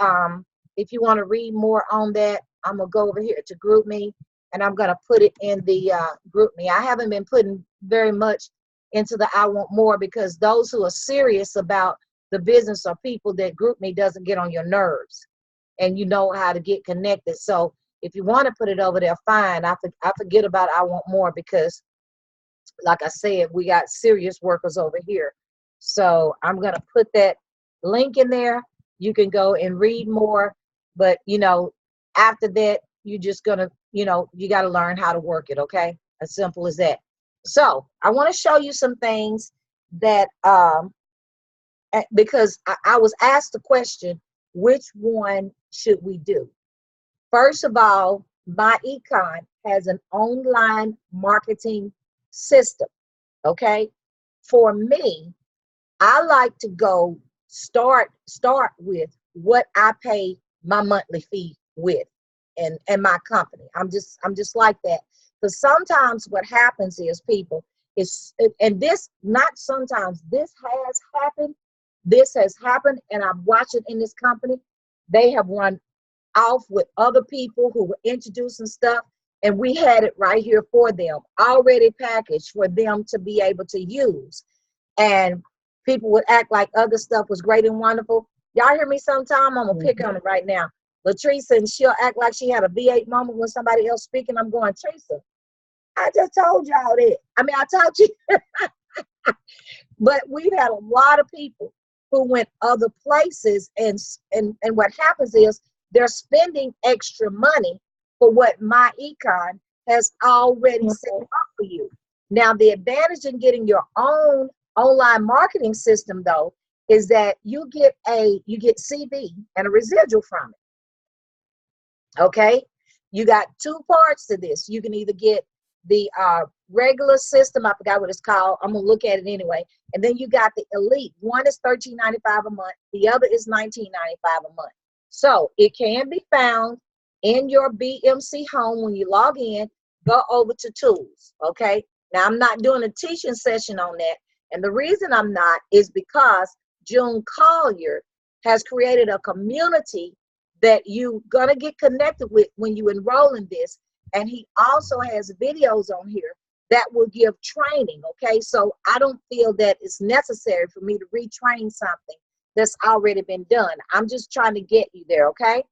if you want to read more on that, I'm going to go over here to Group Me, and I'm going to put it in the Group Me. I haven't been putting very much into the I Want More, because those who are serious about the business are people that Group Me doesn't get on your nerves, and you know how to get connected. So if you want to put it over there, fine. I forget about I Want More, because like I said, we got serious workers over here. So I'm going to put that link in there. You can go and read more, but you know, after that, you just gonna, you know, you got to learn how to work it. Okay. As simple as that. So I want to show you some things that, because I was asked the question, which one should we do? First of all, myEcon has an online marketing system. Okay. For me, I like to go start with what I pay my monthly fee with, and my company. I'm just like that. Because sometimes what happens is, people, is, and this, not sometimes, this has happened. This has happened, and I've watched it in this company. They have run off with other people who were introducing stuff, and we had it right here for them, already packaged for them to be able to use. And people would act like other stuff was great and wonderful. Y'all hear me sometime? I'm gonna pick on it right now. Latrice, and she'll act like she had a V8 moment when somebody else speaking. I'm going, Teresa, I just told y'all that. I mean, I told you. But we've had a lot of people who went other places, and what happens is they're spending extra money for what myEcon has already set up for you. Now, the advantage in getting your own online marketing system, though, is that you get CV and a residual from it. Okay, you got two parts to this. You can either get the regular system, I forgot what it's called, I'm gonna look at it anyway, and then you got the elite. One is $13.95 a month, the other is $19.95 a month. So it can be found in your BMC home. When you log in, go over to tools. Okay, now I'm not doing a teaching session on that, and the reason I'm not is because June Collier has created a community that you're gonna get connected with when you enroll in this. And he also has videos on here that will give training. Okay, so I don't feel that it's necessary for me to retrain something that's already been done. I'm just trying to get you there. Okay,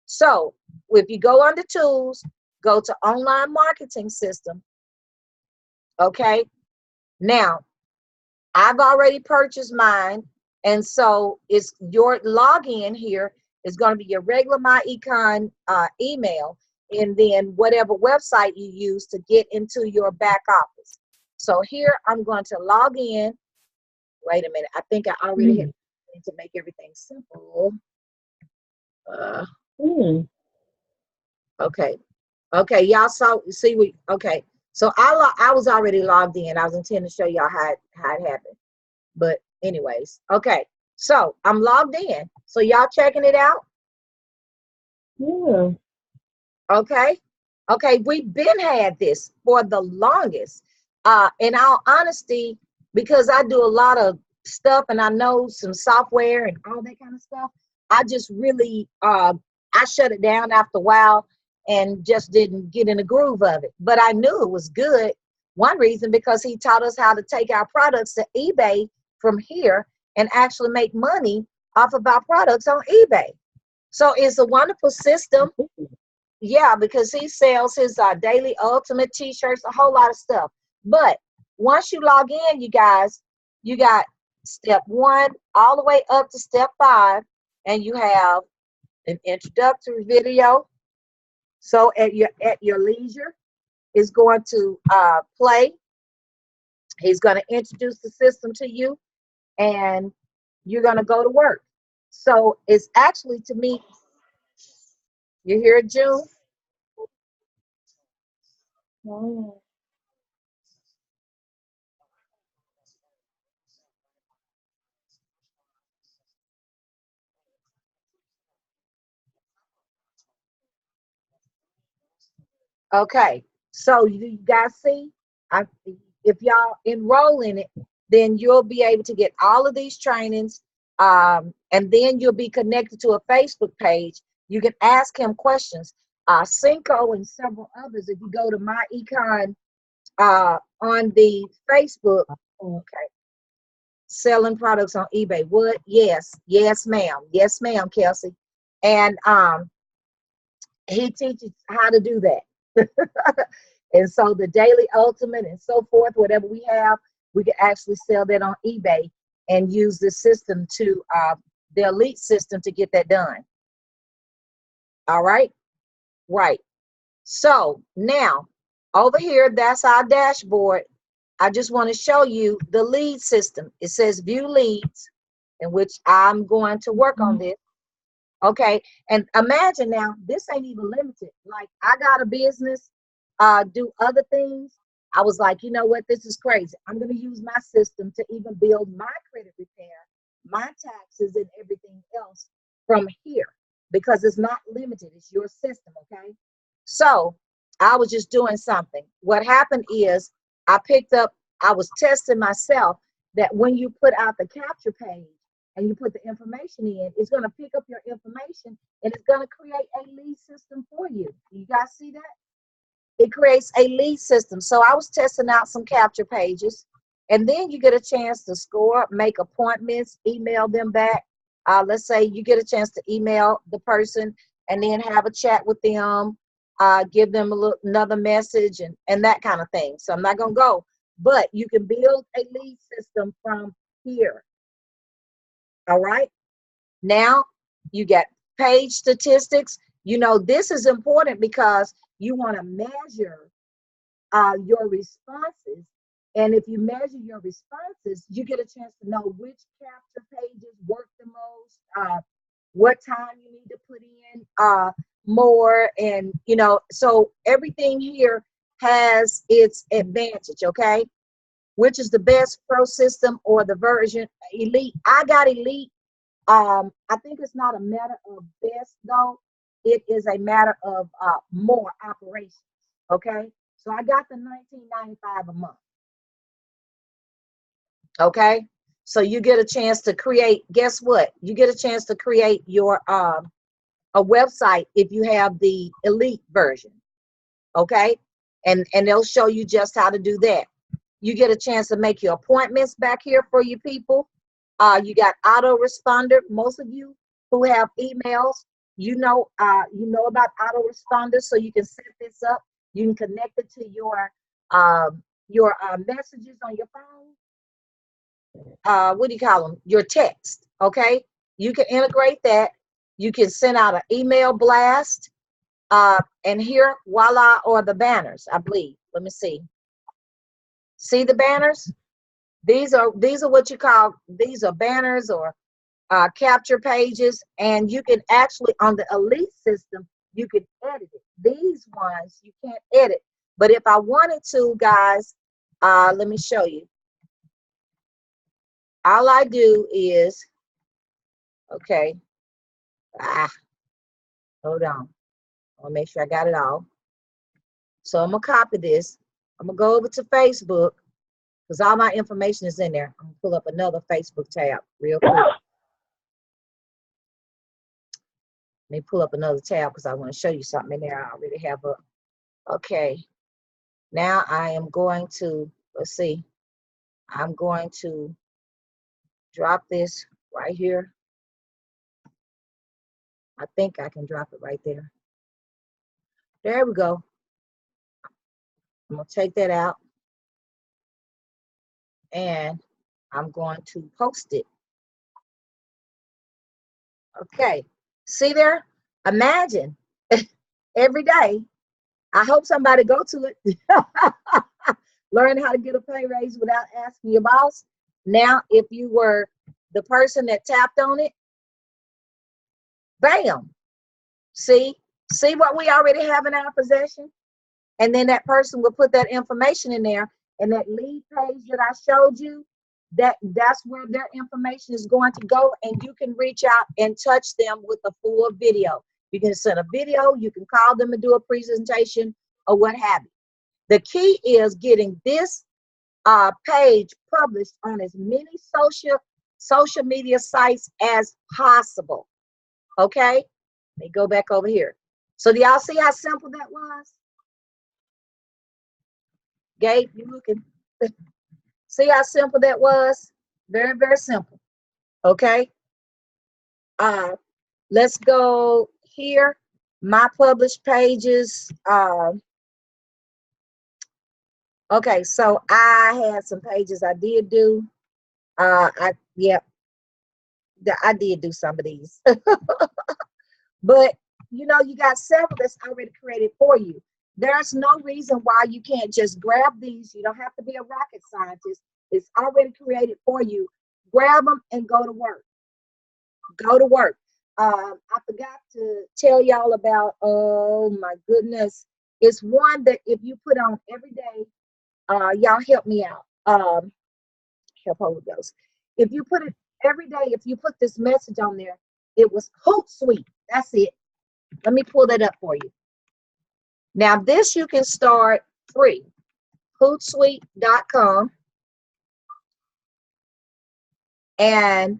so if you go under tools, go to online marketing system. Okay, now I've already purchased mine, and so it's your login here is going to be your regular myEcon email, and then whatever website you use to get into your back office. So here I'm going to log in. Wait a minute. I think I already had to make everything simple. Okay. Okay, y'all see, okay. So I was already logged in. I was intending to show y'all how it happened. But anyways, okay. So I'm logged in. So y'all checking it out? Yeah. Okay. Okay, we've been had this for the longest. In all honesty, because I do a lot of stuff and I know some software and all that kind of stuff, I just really I shut it down after a while and just didn't get in the groove of it. But I knew it was good. One reason, because he taught us how to take our products to eBay from here and actually make money off of our products on eBay. So it's a wonderful system. Yeah, because he sells his daily ultimate t-shirts, a whole lot of stuff. But once you log in, you guys, you got step 1 all the way up to step 5, and you have an introductory video. So at your leisure, is going to play. He's going to introduce the system to you, and you're going to go to work. So it's actually, to me, you hear it, June? Okay, so you guys see, if y'all enroll in it, then you'll be able to get all of these trainings. And then you'll be connected to a Facebook page. You can ask him questions. Cinco and several others, if you go to myEcon on the Facebook, okay, selling products on eBay. What? Yes, yes, ma'am. Yes, ma'am, Kelsey. And he teaches how to do that. And so the daily ultimate and so forth, whatever we have, we can actually sell that on eBay and use the system to the elite system to get that done. All right, right. So now over here, that's our dashboard. I just want to show you the lead system. It says view leads, in which I'm going to work on this. Okay, and imagine now, this ain't even limited. Like, I got a business, do other things. I was like, you know what, this is crazy. I'm going to use my system to even build my credit repair, my taxes, and everything else from here, because it's not limited. It's your system, okay? So I was just doing something. What happened is I was testing myself that when you put out the capture page, and you put the information in, it's going to pick up your information and it's going to create a lead system for you. You guys see that? It creates a lead system. So I was testing out some capture pages, and then you get a chance to score, make appointments, email them back. Let's say you get a chance to email the person and then have a chat with them, give them another message and that kind of thing. So I'm not going to go, but you can build a lead system from here. All right. Now you get page statistics. You know, this is important because you want to measure your responses. And if you measure your responses, you get a chance to know which capture pages work the most, what time you need to put in more. And, you know, so everything here has its advantage. Okay. Which is the best pro system or the version elite? I got elite. I think it's not a matter of best though. It is a matter of more operations. Okay. So I got the $19.95 a month. Okay. So you get a chance to create, guess what? You get a chance to create your a website if you have the elite version. Okay. And they'll show you just how to do that. You get a chance to make your appointments back here for you people. You got autoresponder. Most of you who have emails, you know about autoresponders, so you can set this up. You can connect it to your messages on your phone. What do you call them? Your text. Okay, you can integrate that. You can send out an email blast. And here, voila, or the banners. I believe. Let me see. See the banners? These are what you call, these are banners or capture pages, and you can actually, on the elite system, you can edit it. These ones you can't edit, but if I wanted to, guys, let me show you. All I do is, okay, hold on, I'll make sure I got it all. So I'm gonna copy this. I'm gonna go over to Facebook, because all my information is in there. I'm gonna pull up another Facebook tab real quick. Let me pull up another tab because I want to show you something in there I already have up. Okay. Now I am going to, let's see, I'm going to drop this right here. I think I can drop it right there. There we go. I'm gonna take that out and I'm going to post it. Okay. See there? Imagine every day. I hope somebody go to it. Learn how to get a pay raise without asking your boss. Now, if you were the person that tapped on it, bam. See what we already have in our possession? And then that person will put that information in there, and that lead page that I showed you, that's where their information is going to go, and you can reach out and touch them with a full video. You can send a video, you can call them and do a presentation or what have you. The key is getting this page published on as many social social media sites as possible. Okay, let me go back over here. So do y'all see how simple that was? Gabe, you looking? See how simple that was? Very, very simple. Okay. Let's go here. My published pages. Okay, so I had some pages I did do. I did do some of these. But you know, you got several that's already created for you. There's no reason why you can't just grab these. You don't have to be a rocket scientist. It's already created for you. Grab them and go to work. Go to work. I forgot to tell y'all about, oh my goodness. It's one that if you put on every day, y'all help me out. Help Holy Ghost. If you put it every day, if you put this message on there, it was Hootsuite. That's it. Let me pull that up for you. Now this you can start free. Hootsuite.com. And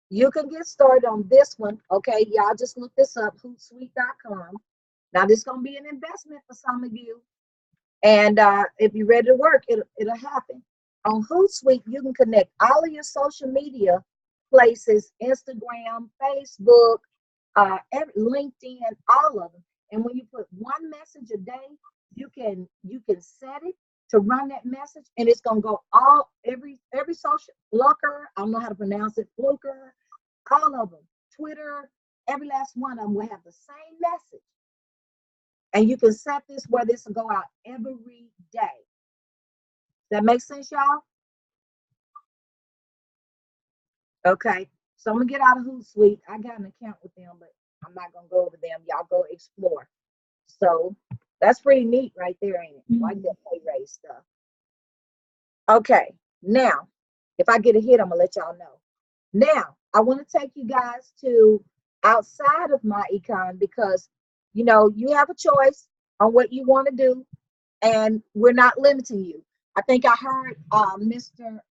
you can get started on this one. Okay, y'all just look this up, Hootsuite.com. Now this is gonna be an investment for some of you. And if you're ready to work, it'll happen. On Hootsuite, you can connect all of your social media places, Instagram, Facebook, LinkedIn, all of them. And when you put one message a day, you can set it to run that message, and it's gonna go every social Looker, I don't know how to pronounce it, Fluker, all of them, Twitter, every last one of them will have the same message. And you can set this where this will go out every day. That makes sense, y'all? Okay, so I'm gonna get out of Hootsuite. I got an account with them, but I'm not gonna go over them. Y'all go explore. So that's pretty neat right there, ain't it? Like that pay raise stuff. Okay, now if I get a hit, I'm gonna let y'all know. Now I want to take you guys to outside of myEcon, because you know you have a choice on what you want to do, and we're not limiting you. I think I heard Mr.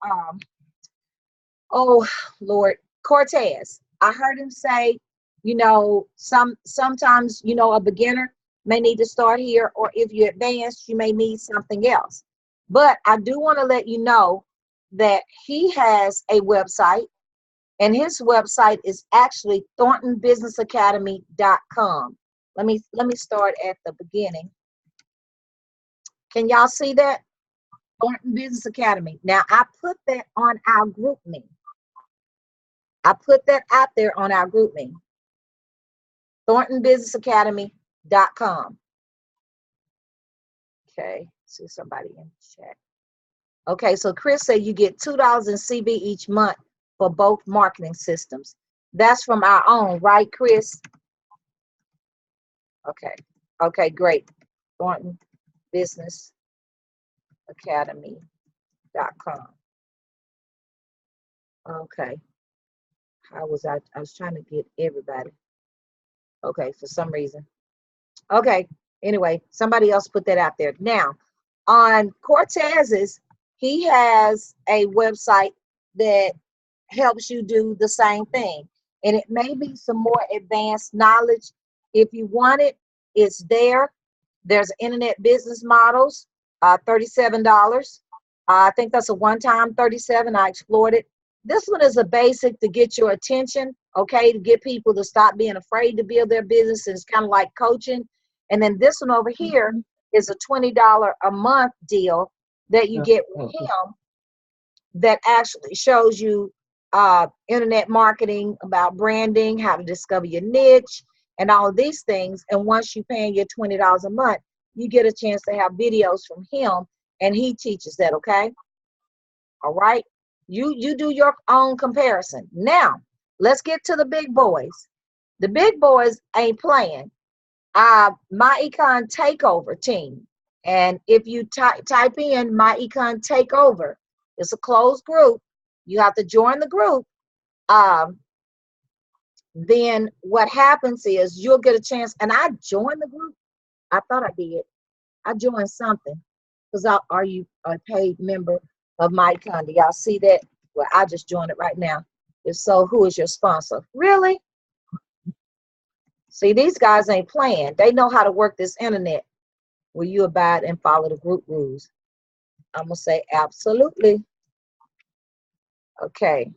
Oh Lord, Cortez. I heard him say, you know, sometimes, you know, a beginner may need to start here, or if you're advanced, you may need something else. But I do want to let you know that he has a website, and his website is actually thorntonbusinessacademy.com. Let me start at the beginning. Can y'all see that? Thornton Business Academy. Now I put that on our group me. I put that out there on our group me. thorntonbusinessacademy.com. Okay, see somebody in the chat. Okay, so Chris said you get $2 in CB each month for both marketing systems. That's from our own, right, Chris? Okay, great. Thornton Business Academy.com. Okay. I was trying to get everybody. Okay, for some reason. Okay, anyway, somebody else put that out there. Now, on Cortez's, he has a website that helps you do the same thing. And it may be some more advanced knowledge. If you want it, it's there. There's internet business models, $37. I think that's a one-time $37. I explored it. This one is a basic to get your attention, okay, to get people to stop being afraid to build their business. It's kind of like coaching. And then this one over here is a $20 a month deal that you get with him that actually shows you internet marketing, about branding, how to discover your niche, and all of these things. And once you pay your $20 a month, you get a chance to have videos from him, and he teaches that, okay? All right? You do your own comparison. Now, let's get to the big boys. The big boys ain't playing. myEcon Takeover Team. And if you type in myEcon Takeover, it's a closed group. You have to join the group. Then what happens is you'll get a chance. And I joined the group. I thought I did. I joined something. Because are you a paid member of myEcon? Do y'all see that? Well, I just joined it right now. If so, who is your sponsor? Really? See, these guys ain't playing. They know how to work this internet. Will you abide and follow the group rules? I'm going to say absolutely. Okay.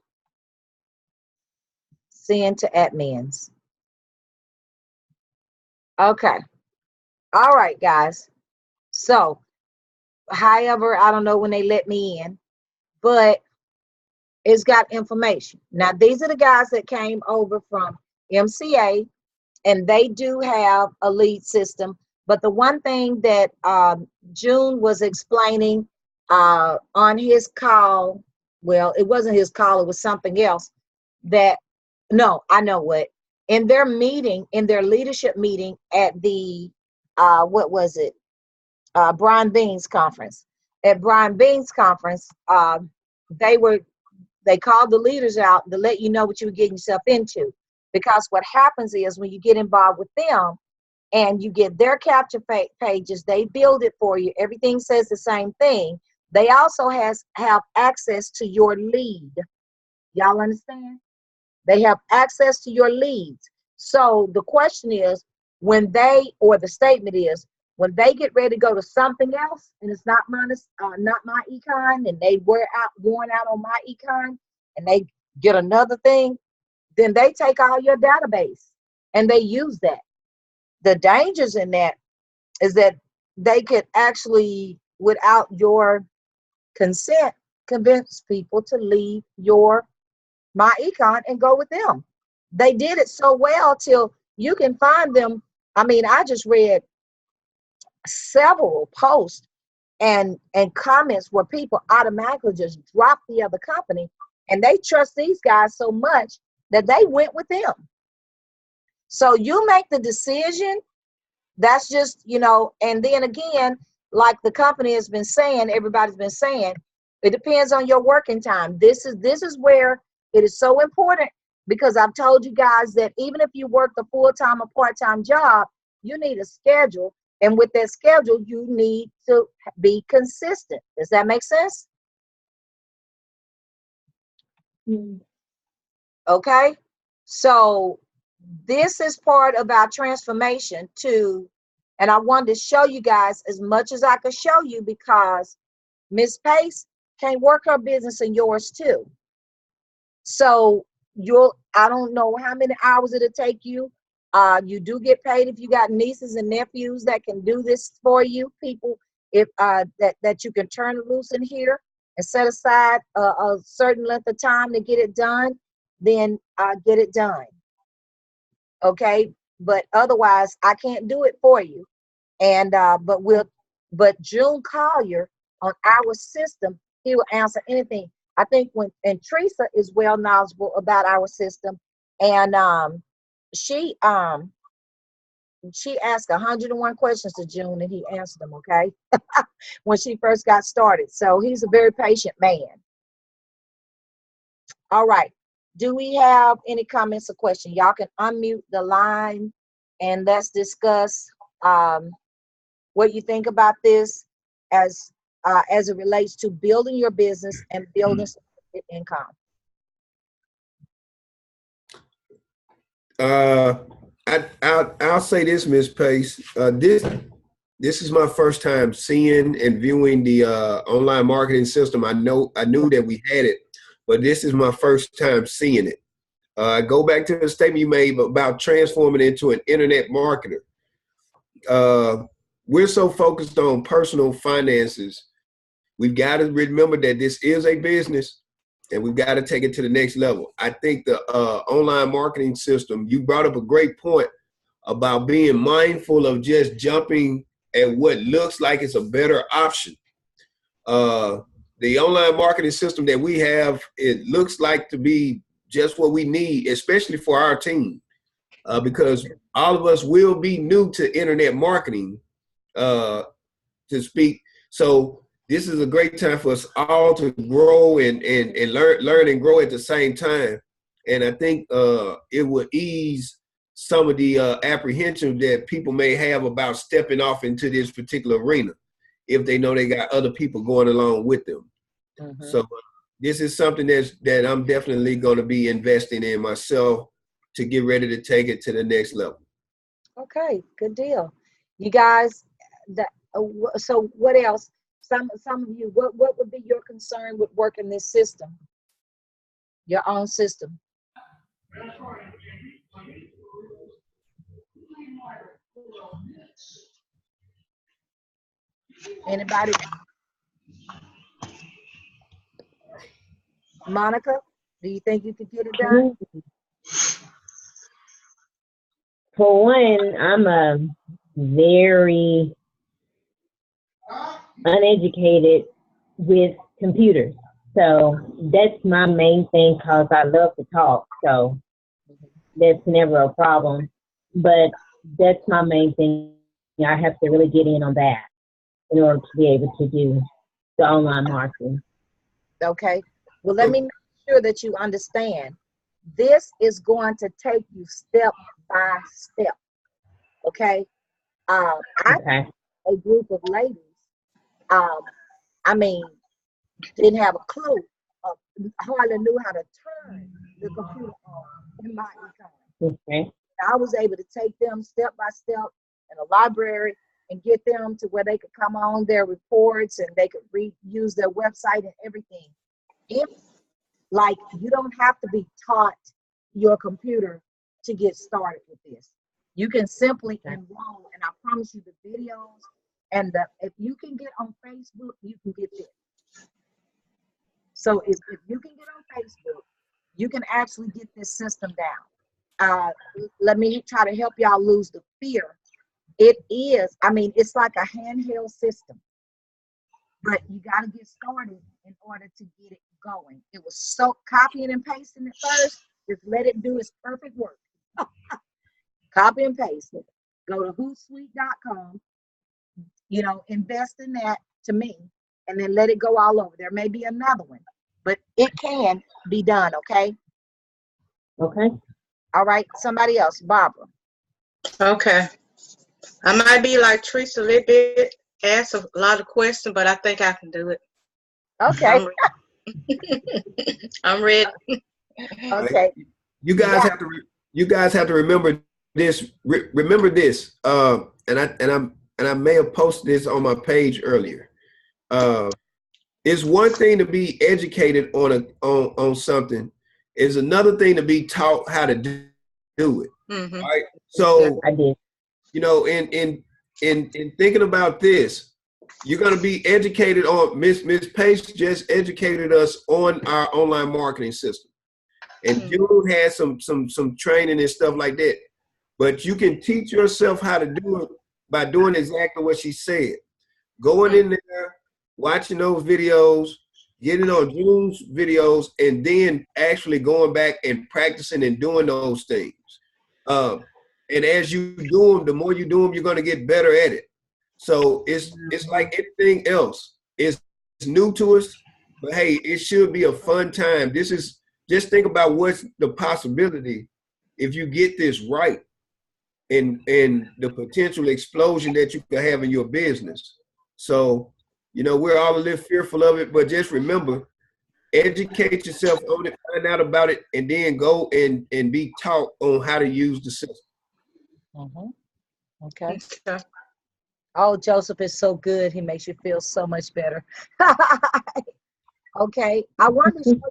Send to admins. Okay. All right, guys. So, however, I don't know when they let me in, but it's got information. Now, these are the guys that came over from MCA, and they do have a lead system. But the one thing that June was explaining on his call, well, it wasn't his call, it was something else that, no, I know what. In their meeting, in their leadership meeting at the, what was it? Brian Bean's conference. At Brian Bean's conference, they called the leaders out to let you know what you were getting yourself into. Because what happens is when you get involved with them and you get their capture pages, they build it for you. Everything says the same thing. They also have access to your lead. Y'all understand? They have access to your leads. So the question is, when they, or the statement is, when they get ready to go to something else, and it's not myEcon, and they worn out on myEcon, and they get another thing, then they take all your database and they use that. The dangers in that is that they could actually, without your consent, convince people to leave your myEcon and go with them. They did it so well till you can find them. I mean, I just read several posts and comments where people automatically just drop the other company, and they trust these guys so much that they went with them. So you make the decision. That's just, and then again, like the company has been saying, everybody's been saying, it depends on your working time. This is where it is so important, because I've told you guys that even if you work the full-time or part-time job, you need a schedule. And with that schedule, you need to be consistent. Does that make sense? Mm. Okay. So this is part of our transformation too. And I wanted to show you guys as much as I could show you, because Miss Pace can work her business and yours too. So I don't know how many hours it'll take you. You do get paid if you got nieces and nephews that can do this for you, people if that you can turn loose in here and set aside a certain length of time to get it done, then get it done. Okay, but otherwise I can't do it for you. And but June Collier on our system, he will answer anything. I think and Teresa is well knowledgeable about our system, and she asked 101 questions to June, and he answered them, okay, when she first got started. So he's a very patient man. All right. Do we have any comments or questions? Y'all can unmute the line and let's discuss what you think about this as it relates to building your business and building income. I'll say this, Ms. Pace. This is my first time seeing and viewing the online marketing system. I knew that we had it, but this is my first time seeing it. Go back to the statement you made about transforming into an internet marketer. We're so focused on personal finances. We've got to remember that this is a business, and we've got to take it to the next level. I think the online marketing system, you brought up a great point about being mindful of just jumping at what looks like it's a better option. The online marketing system that we have, it looks like to be just what we need, especially for our team, because all of us will be new to internet marketing, to speak. So this is a great time for us all to grow and learn and grow at the same time. And I think it will ease some of the apprehension that people may have about stepping off into this particular arena if they know they got other people going along with them. Mm-hmm. So this is something that I'm definitely going to be investing in myself to get ready to take it to the next level. Okay, good deal. You guys, so what else? Some of you, what would be your concern with working this system, your own system? Anybody? Monica, do you think you could get it done? For one, I'm a very uneducated with computers. So that's my main thing because I love to talk. So that's never a problem. But that's my main thing. I have to really get in on that in order to be able to do the online marketing. Okay. Well, let me make sure that you understand. This is going to take you step by step. Okay. I Okay. a group of ladies. I mean, didn't have a clue. Hardly knew how to turn the computer on in my econ. Okay. I was able to take them step by step in a library and get them to where they could come on their reports and they could use their website and everything. Like, you don't have to be taught your computer to get started with this. You can simply enroll, and I promise you the videos and if you can get on Facebook, you can get this. So if you can get on Facebook, you can actually get this system down. Let me try to help y'all lose the fear. It is, I mean, it's like a handheld system, but you got to get started in order to get it going. It was so copying and pasting at first, just let it do its perfect work. Copy and paste it. Go to hootsuite.com, invest in that to me, and then let it go all over. There may be another one, but it can be done, okay? Okay. All right, somebody else, Barbara. Okay. I might be like Teresa a little bit, ask a lot of questions, but I think I can do it. Okay. I'm ready. Okay. You guys have to remember this. Remember this. And I may have posted this on my page earlier. It's one thing to be educated on something. It's another thing to be taught how to do it. Mm-hmm. Right. So I did. In thinking about this, you're going to be educated on. Miss Pace just educated us on our online marketing system, and June had some training and stuff like that. But you can teach yourself how to do it by doing exactly what she said. Going in there, watching those videos, getting on June's videos, and then actually going back and practicing and doing those things. And as you do them, the more you do them, you're going to get better at it. So it's like anything else. It's new to us, but hey, it should be a fun time. Just think about what's the possibility if you get this right, and the potential explosion that you could have in your business. So, we're all a little fearful of it, but just remember, educate yourself on it, find out about it, and then go and be taught on how to use the system. Okay. Oh, Joseph is so good. He makes you feel so much better. Okay. I want to show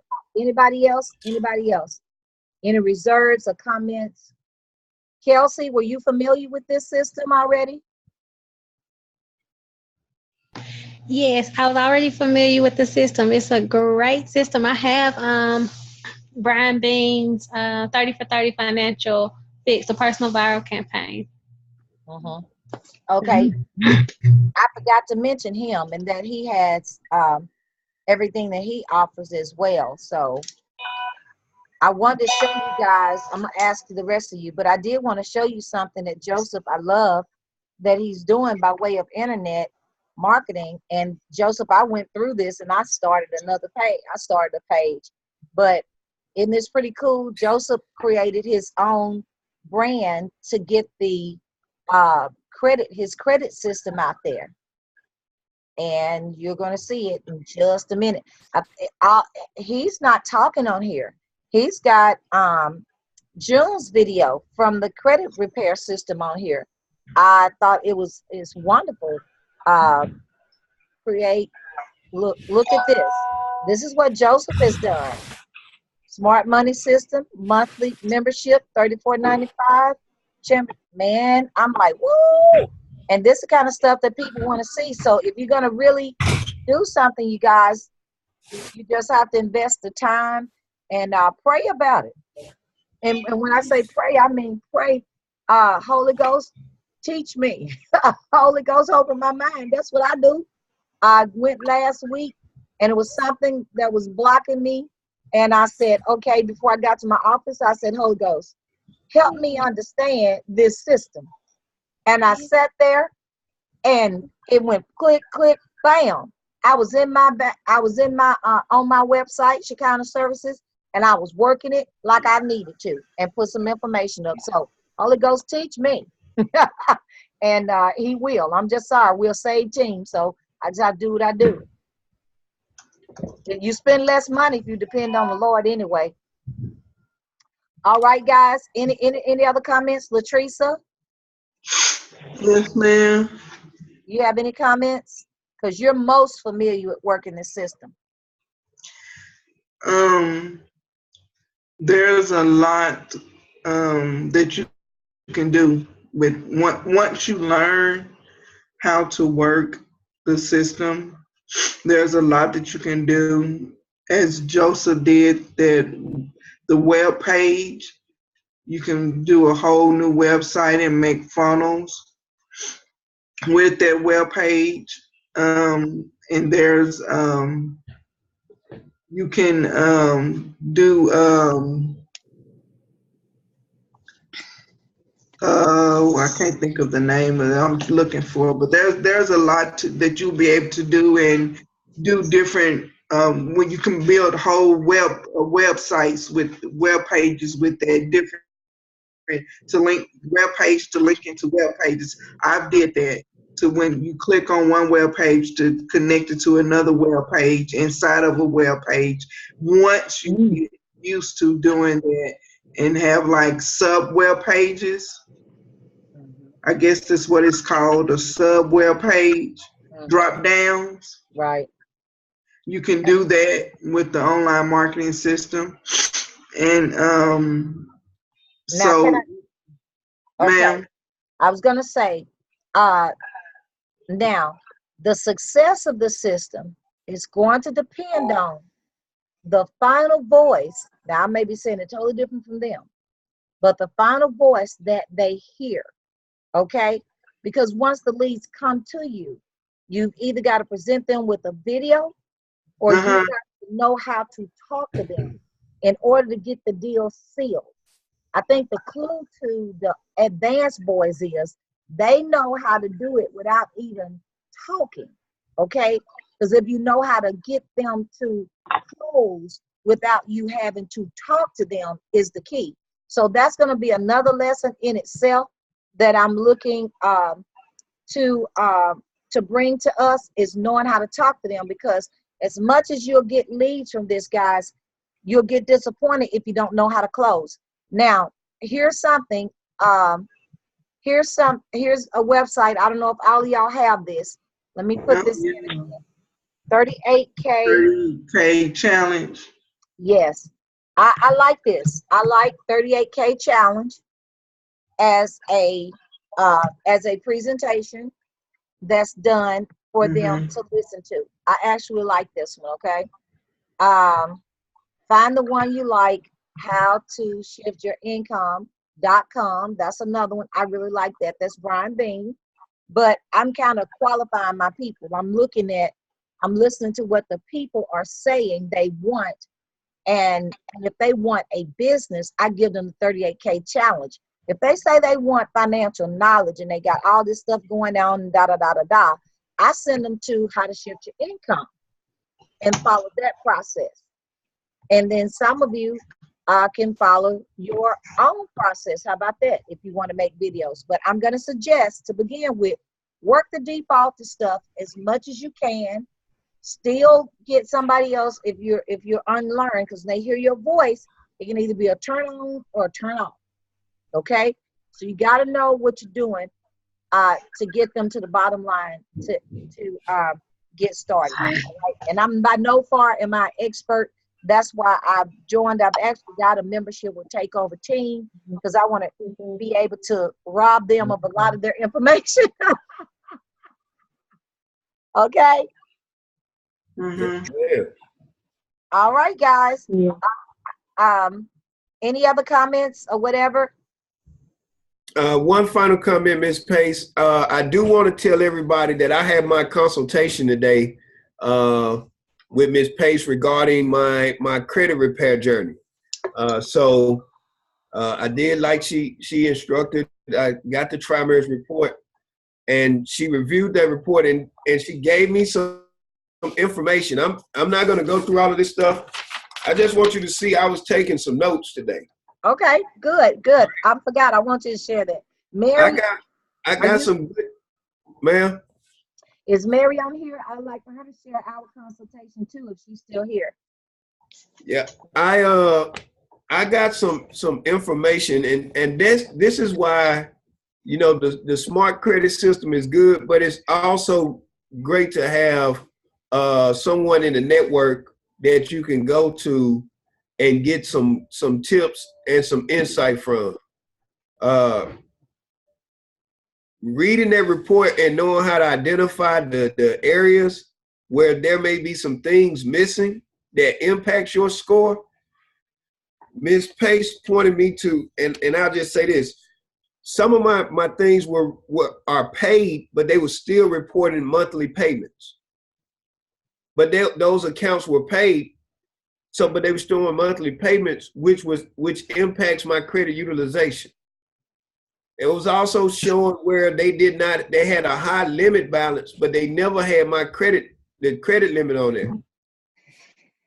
anybody else? Any reserves or comments? Kelsey, were you familiar with this system already? Yes, I was already familiar with the system. It's a great system. I have Brian Bean's 30 for 30 financial fix, a personal viral campaign. Okay. I forgot to mention him and that he has everything that he offers as well. So I wanted to show you guys, I'm going to ask the rest of you, but I did want to show you something that Joseph, I love that he's doing by way of internet marketing. And Joseph, I went through this and I started another page. I started a page, but isn't this pretty cool? Joseph created his own brand to get the his credit system out there. and you're going to see it in just a minute. He's not talking on here. He's got June's video from the credit repair system on here. I thought it's wonderful. Look at this. This is what Joseph has done. Smart money system, monthly membership, $34.95. Man, I'm like, woo! And this is the kind of stuff that people want to see. So if you're gonna really do something, you guys, you just have to invest the time and pray about it. And when I say pray, I mean pray. Holy Ghost, teach me. Holy Ghost, open my mind. That's what I do. I went last week, and it was something that was blocking me. And I said, okay, before I got to my office, I said, Holy Ghost, help me understand this system. And I sat there, and it went click, click, bam. I was in my on my website, Shekinah Services, and I was working it like I needed to and put some information up. So Holy Ghost, teach me. And he will. I'm just sorry. We'll save team. So I just have to do what I do. You spend less money if you depend on the Lord anyway. All right, guys. Any other comments? Latricia? Yes, ma'am. You have any comments? Because you're most familiar with working this system. There's a lot that you can do with once you learn how to work the system. There's a lot that you can do, as Joseph did. That the web page, you can do a whole new website and make funnels with that web page. And there's you can do I can't think of the name of it I'm looking for, but there's a lot that you'll be able to do and do different when you can build whole websites with web pages with that different to link web page to link into web pages. I've did that. To when you click on one web page to connect it to another web page inside of a web page. Once you get used to doing that and have like sub web pages, I guess that's what it's called, a sub web page, drop downs. Right. You can do that with the online marketing system. And so, ma'am. I was going to say, now, the success of the system is going to depend on the final voice. Now, I may be saying it totally different from them, but the final voice that they hear, okay? Because once the leads come to you, you've either got to present them with a video or you got to know how to talk to them in order to get the deal sealed. I think the clue to the advanced boys is they know how to do it without even talking, okay? Because if you know how to get them to close without you having to talk to them is the key. So that's going to be another lesson in itself that I'm looking to bring to us, is knowing how to talk to them, because as much as you'll get leads from this, guys, you'll get disappointed if you don't know how to close. Now, here's something. Here's a website. I don't know if all of y'all have this. Let me put this in again. 38K challenge. Yes, I like this. I like 38K challenge as a presentation that's done for them to listen to. I actually like this one. Okay, find the one you like. How to shift your income.com. That's another one. I really like that. That's Brian Bean. But I'm kind of qualifying my people. I'm listening to what the people are saying they want. And if they want a business, I give them the 38K challenge. If they say they want financial knowledge and they got all this stuff going on and I send them to how to shift your income and follow that process. And then some of you can follow your own process. How about that if you want to make videos? But I'm going to suggest, to begin with, work the defaulted stuff as much as you can. Still get somebody else if you're unlearned, because they hear your voice, it can either be a turn on or a turn off. Okay, so you got to know what you're doing to get them to the bottom line to get started. All right? And I'm by no far am I expert. That's why I've joined. I've actually got a membership with Takeover Team, because I want to be able to rob them of a lot of their information. Okay. Mm-hmm. All right, guys. Yeah. Any other comments or whatever? One final comment, Ms. Pace. I do want to tell everybody that I had my consultation today with Ms. Pace regarding my credit repair journey. So I did like she instructed. I got the tri-merge report, and she reviewed that report, and she gave me some information. I'm not going to go through all of this stuff. I just want you to see I was taking some notes today. Okay, good. I forgot. I want you to share that. Mary, I got some good, ma'am. Is Mary on here? I'd like for her to share our consultation too, if she's still here. Yeah, I got some information, and this is why, you know, the smart credit system is good, but it's also great to have someone in the network that you can go to and get some tips and some insight from. Reading that report and knowing how to identify the areas where there may be some things missing that impacts your score. Ms. Pace pointed me to, and I'll just say this, some of my things are paid, but they were still reporting monthly payments. But those accounts were paid, but they were still on monthly payments, which impacts my credit utilization. It was also showing where they had a high limit balance, but they never had the credit limit on there.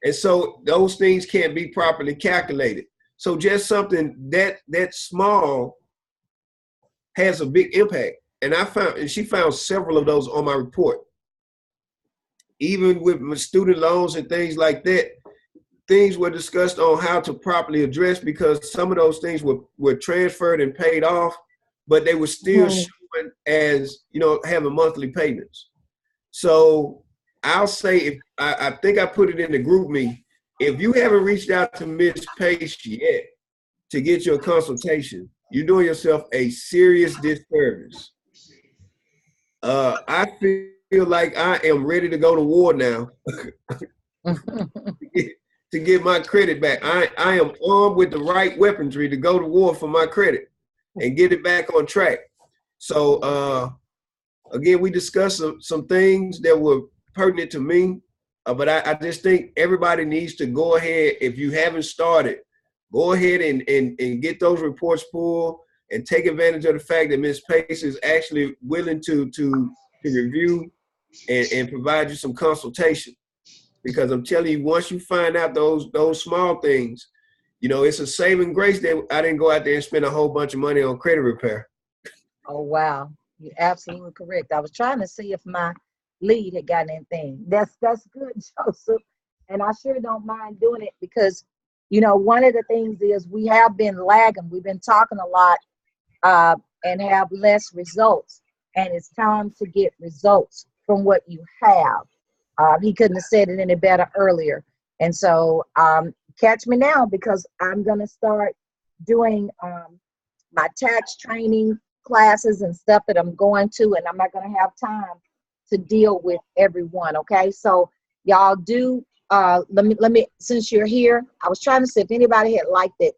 And so those things can't be properly calculated. So just something that small has a big impact. And she found several of those on my report. Even with my student loans and things like that, things were discussed on how to properly address, because some of those things were transferred and paid off, but they were still showing as, you know, having monthly payments. So I'll say, I think I put it in the group me, if you haven't reached out to Ms. Pace yet to get your consultation, you're doing yourself a serious disservice. I feel like I am ready to go to war now to get my credit back. I am armed with the right weaponry to go to war for my credit and get it back on track. So again, we discussed some things that were pertinent to me, but I just think everybody needs to go ahead. If you haven't started, go ahead and get those reports pulled and take advantage of the fact that Ms. Pace is actually willing to review and provide you some consultation. Because I'm telling you, once you find out those small things, you know, it's a saving grace that I didn't go out there and spend a whole bunch of money on credit repair. Oh, wow. You're absolutely correct. I was trying to see if my lead had gotten anything. That's good, Joseph. And I sure don't mind doing it, because, you know, one of the things is we have been lagging. We've been talking a lot and have less results. And it's time to get results from what you have. He couldn't have said it any better earlier. And so catch me now, because I'm going to start doing my tax training classes and stuff that I'm going to, and I'm not going to have time to deal with everyone. Okay, so y'all do let me since you're here, I was trying to see if anybody had liked it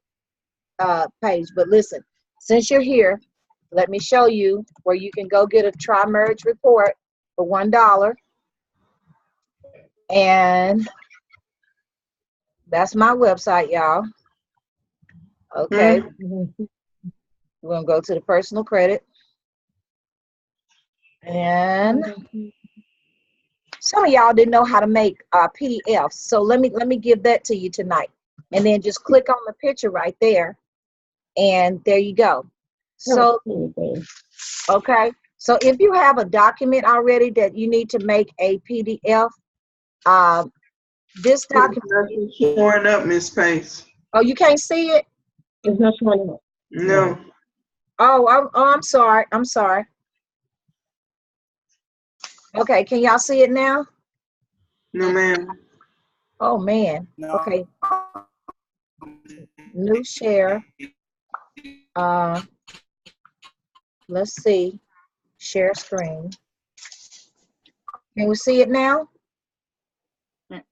page, but listen, since you're here, let me show you where you can go get a tri-merge report for $1. And that's my website, y'all. Okay. We're going to go to the personal credit. And some of y'all didn't know how to make PDFs. So let me give that to you tonight. And then just click on the picture right there. And there you go. So, okay. So if you have a document already that you need to make a PDF, this document. Nothing showing up, Miss Pace. Oh, you can't see it? It's not showing up. No. I'm sorry. I'm sorry. Okay, can y'all see it now? No, ma'am. Oh man. No. Okay. New share. Let's see. Share screen. Can we see it now?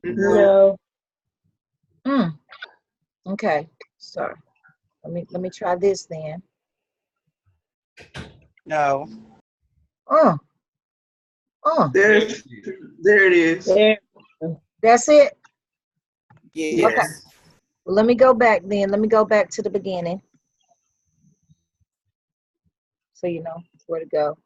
No. Okay. Sorry. Let me try this then. No. There it is. There. That's it. Yes. Okay. Well, let me go back then. Let me go back to the beginning. So you know where to go.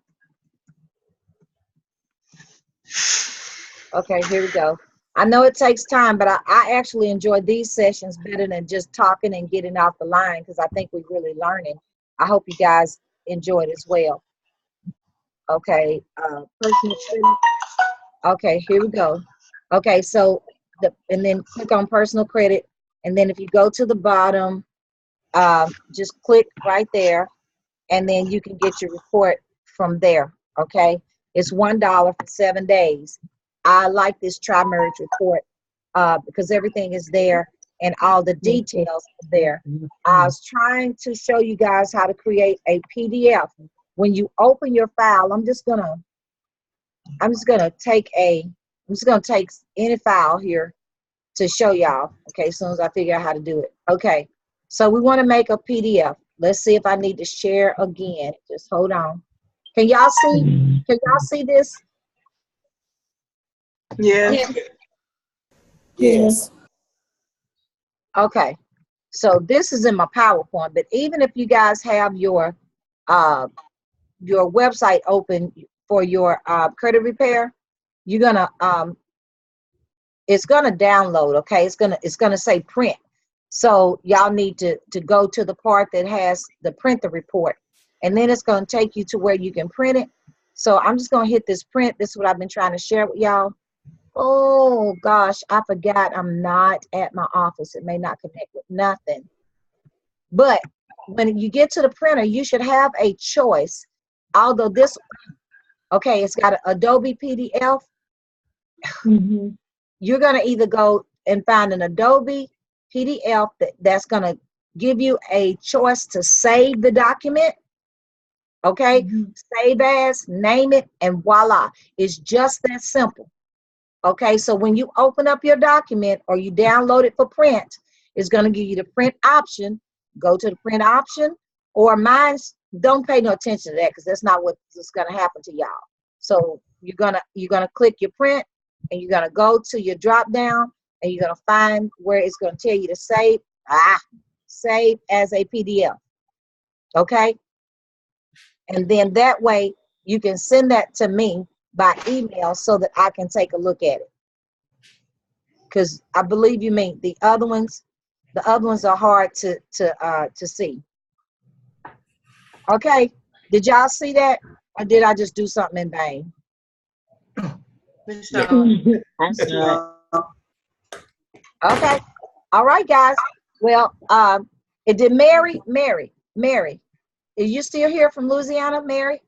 Okay, here we go. I know it takes time, but I actually enjoy these sessions better than just talking and getting off the line because I think we're really learning. I hope you guys enjoy it as well. Okay, personal credit. Okay, here we go. Okay, so and then click on personal credit, and then if you go to the bottom, just click right there, and then you can get your report from there. Okay, it's $1 for 7 days. I like this tri-merge report because everything is there and all the details are there. I was trying to show you guys how to create a PDF. When you open your file, I'm just gonna take any file here to show y'all. Okay, as soon as I figure out how to do it. Okay, so we want to make a PDF. Let's see if I need to share again. Just hold on. Can y'all see? Can y'all see this? Yes. Yes. Okay, so this is in my PowerPoint, but even if you guys have your website open for your credit repair, you're gonna it's gonna download. Okay, it's gonna say print. So y'all need to go to the part that has the print the report, and then it's gonna take you to where you can print it. So I'm just gonna hit this print. This is what I've been trying to share with y'all. Oh gosh, I forgot I'm not at my office. It may not connect with nothing. But when you get to the printer, you should have a choice. Although this, okay, it's got an Adobe PDF. You're gonna either go and find an Adobe PDF that's gonna give you a choice to save the document. Okay, save as, name it, and voila. It's just that simple. Okay, so when you open up your document or you download it for print, it's going to give you the print option. Go to the print option, or mine, don't pay no attention to that because that's not what's going to happen to y'all. So you're gonna click your print, and you're gonna go to your drop down, and you're gonna find where it's going to tell you to save. Save as a PDF. Okay, and then that way you can send that to me by email so that I can take a look at it. Because I believe you mean the other ones are hard to see. Okay, did y'all see that, or did I just do something in vain? Okay, all right, guys. Well, did Mary, are you still here from Louisiana, Mary?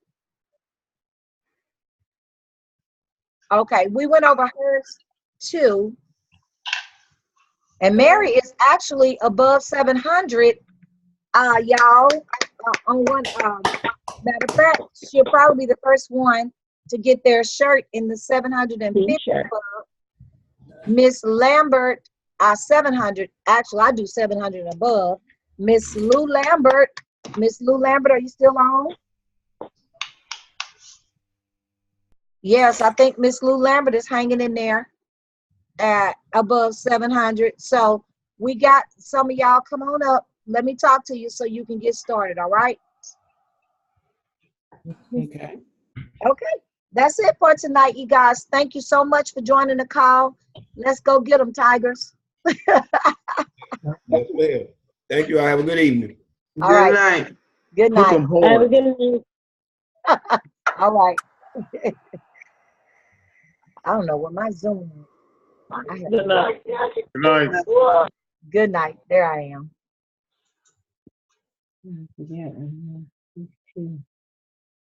Okay, we went over hers too. And Mary is actually above 700, y'all. On one, matter of fact, she'll probably be the first one to get their shirt in the 750 club. Miss Lambert, 700. Actually, I do 700 and above. Miss Lou Lambert, are you still on? Yes, I think Miss Lou Lambert is hanging in there at above 700. So we got some of y'all, come on up. Let me talk to you so you can get started, all right? Okay. Okay, that's it for tonight, you guys. Thank you so much for joining the call. Let's go get them, Tigers. Yes, ma'am. Thank you. I have a good evening. All right. Night. Good night. Have a good night. All right. I don't know what my Zoom. I have Good night. Good night. Good night. There I am. Yeah.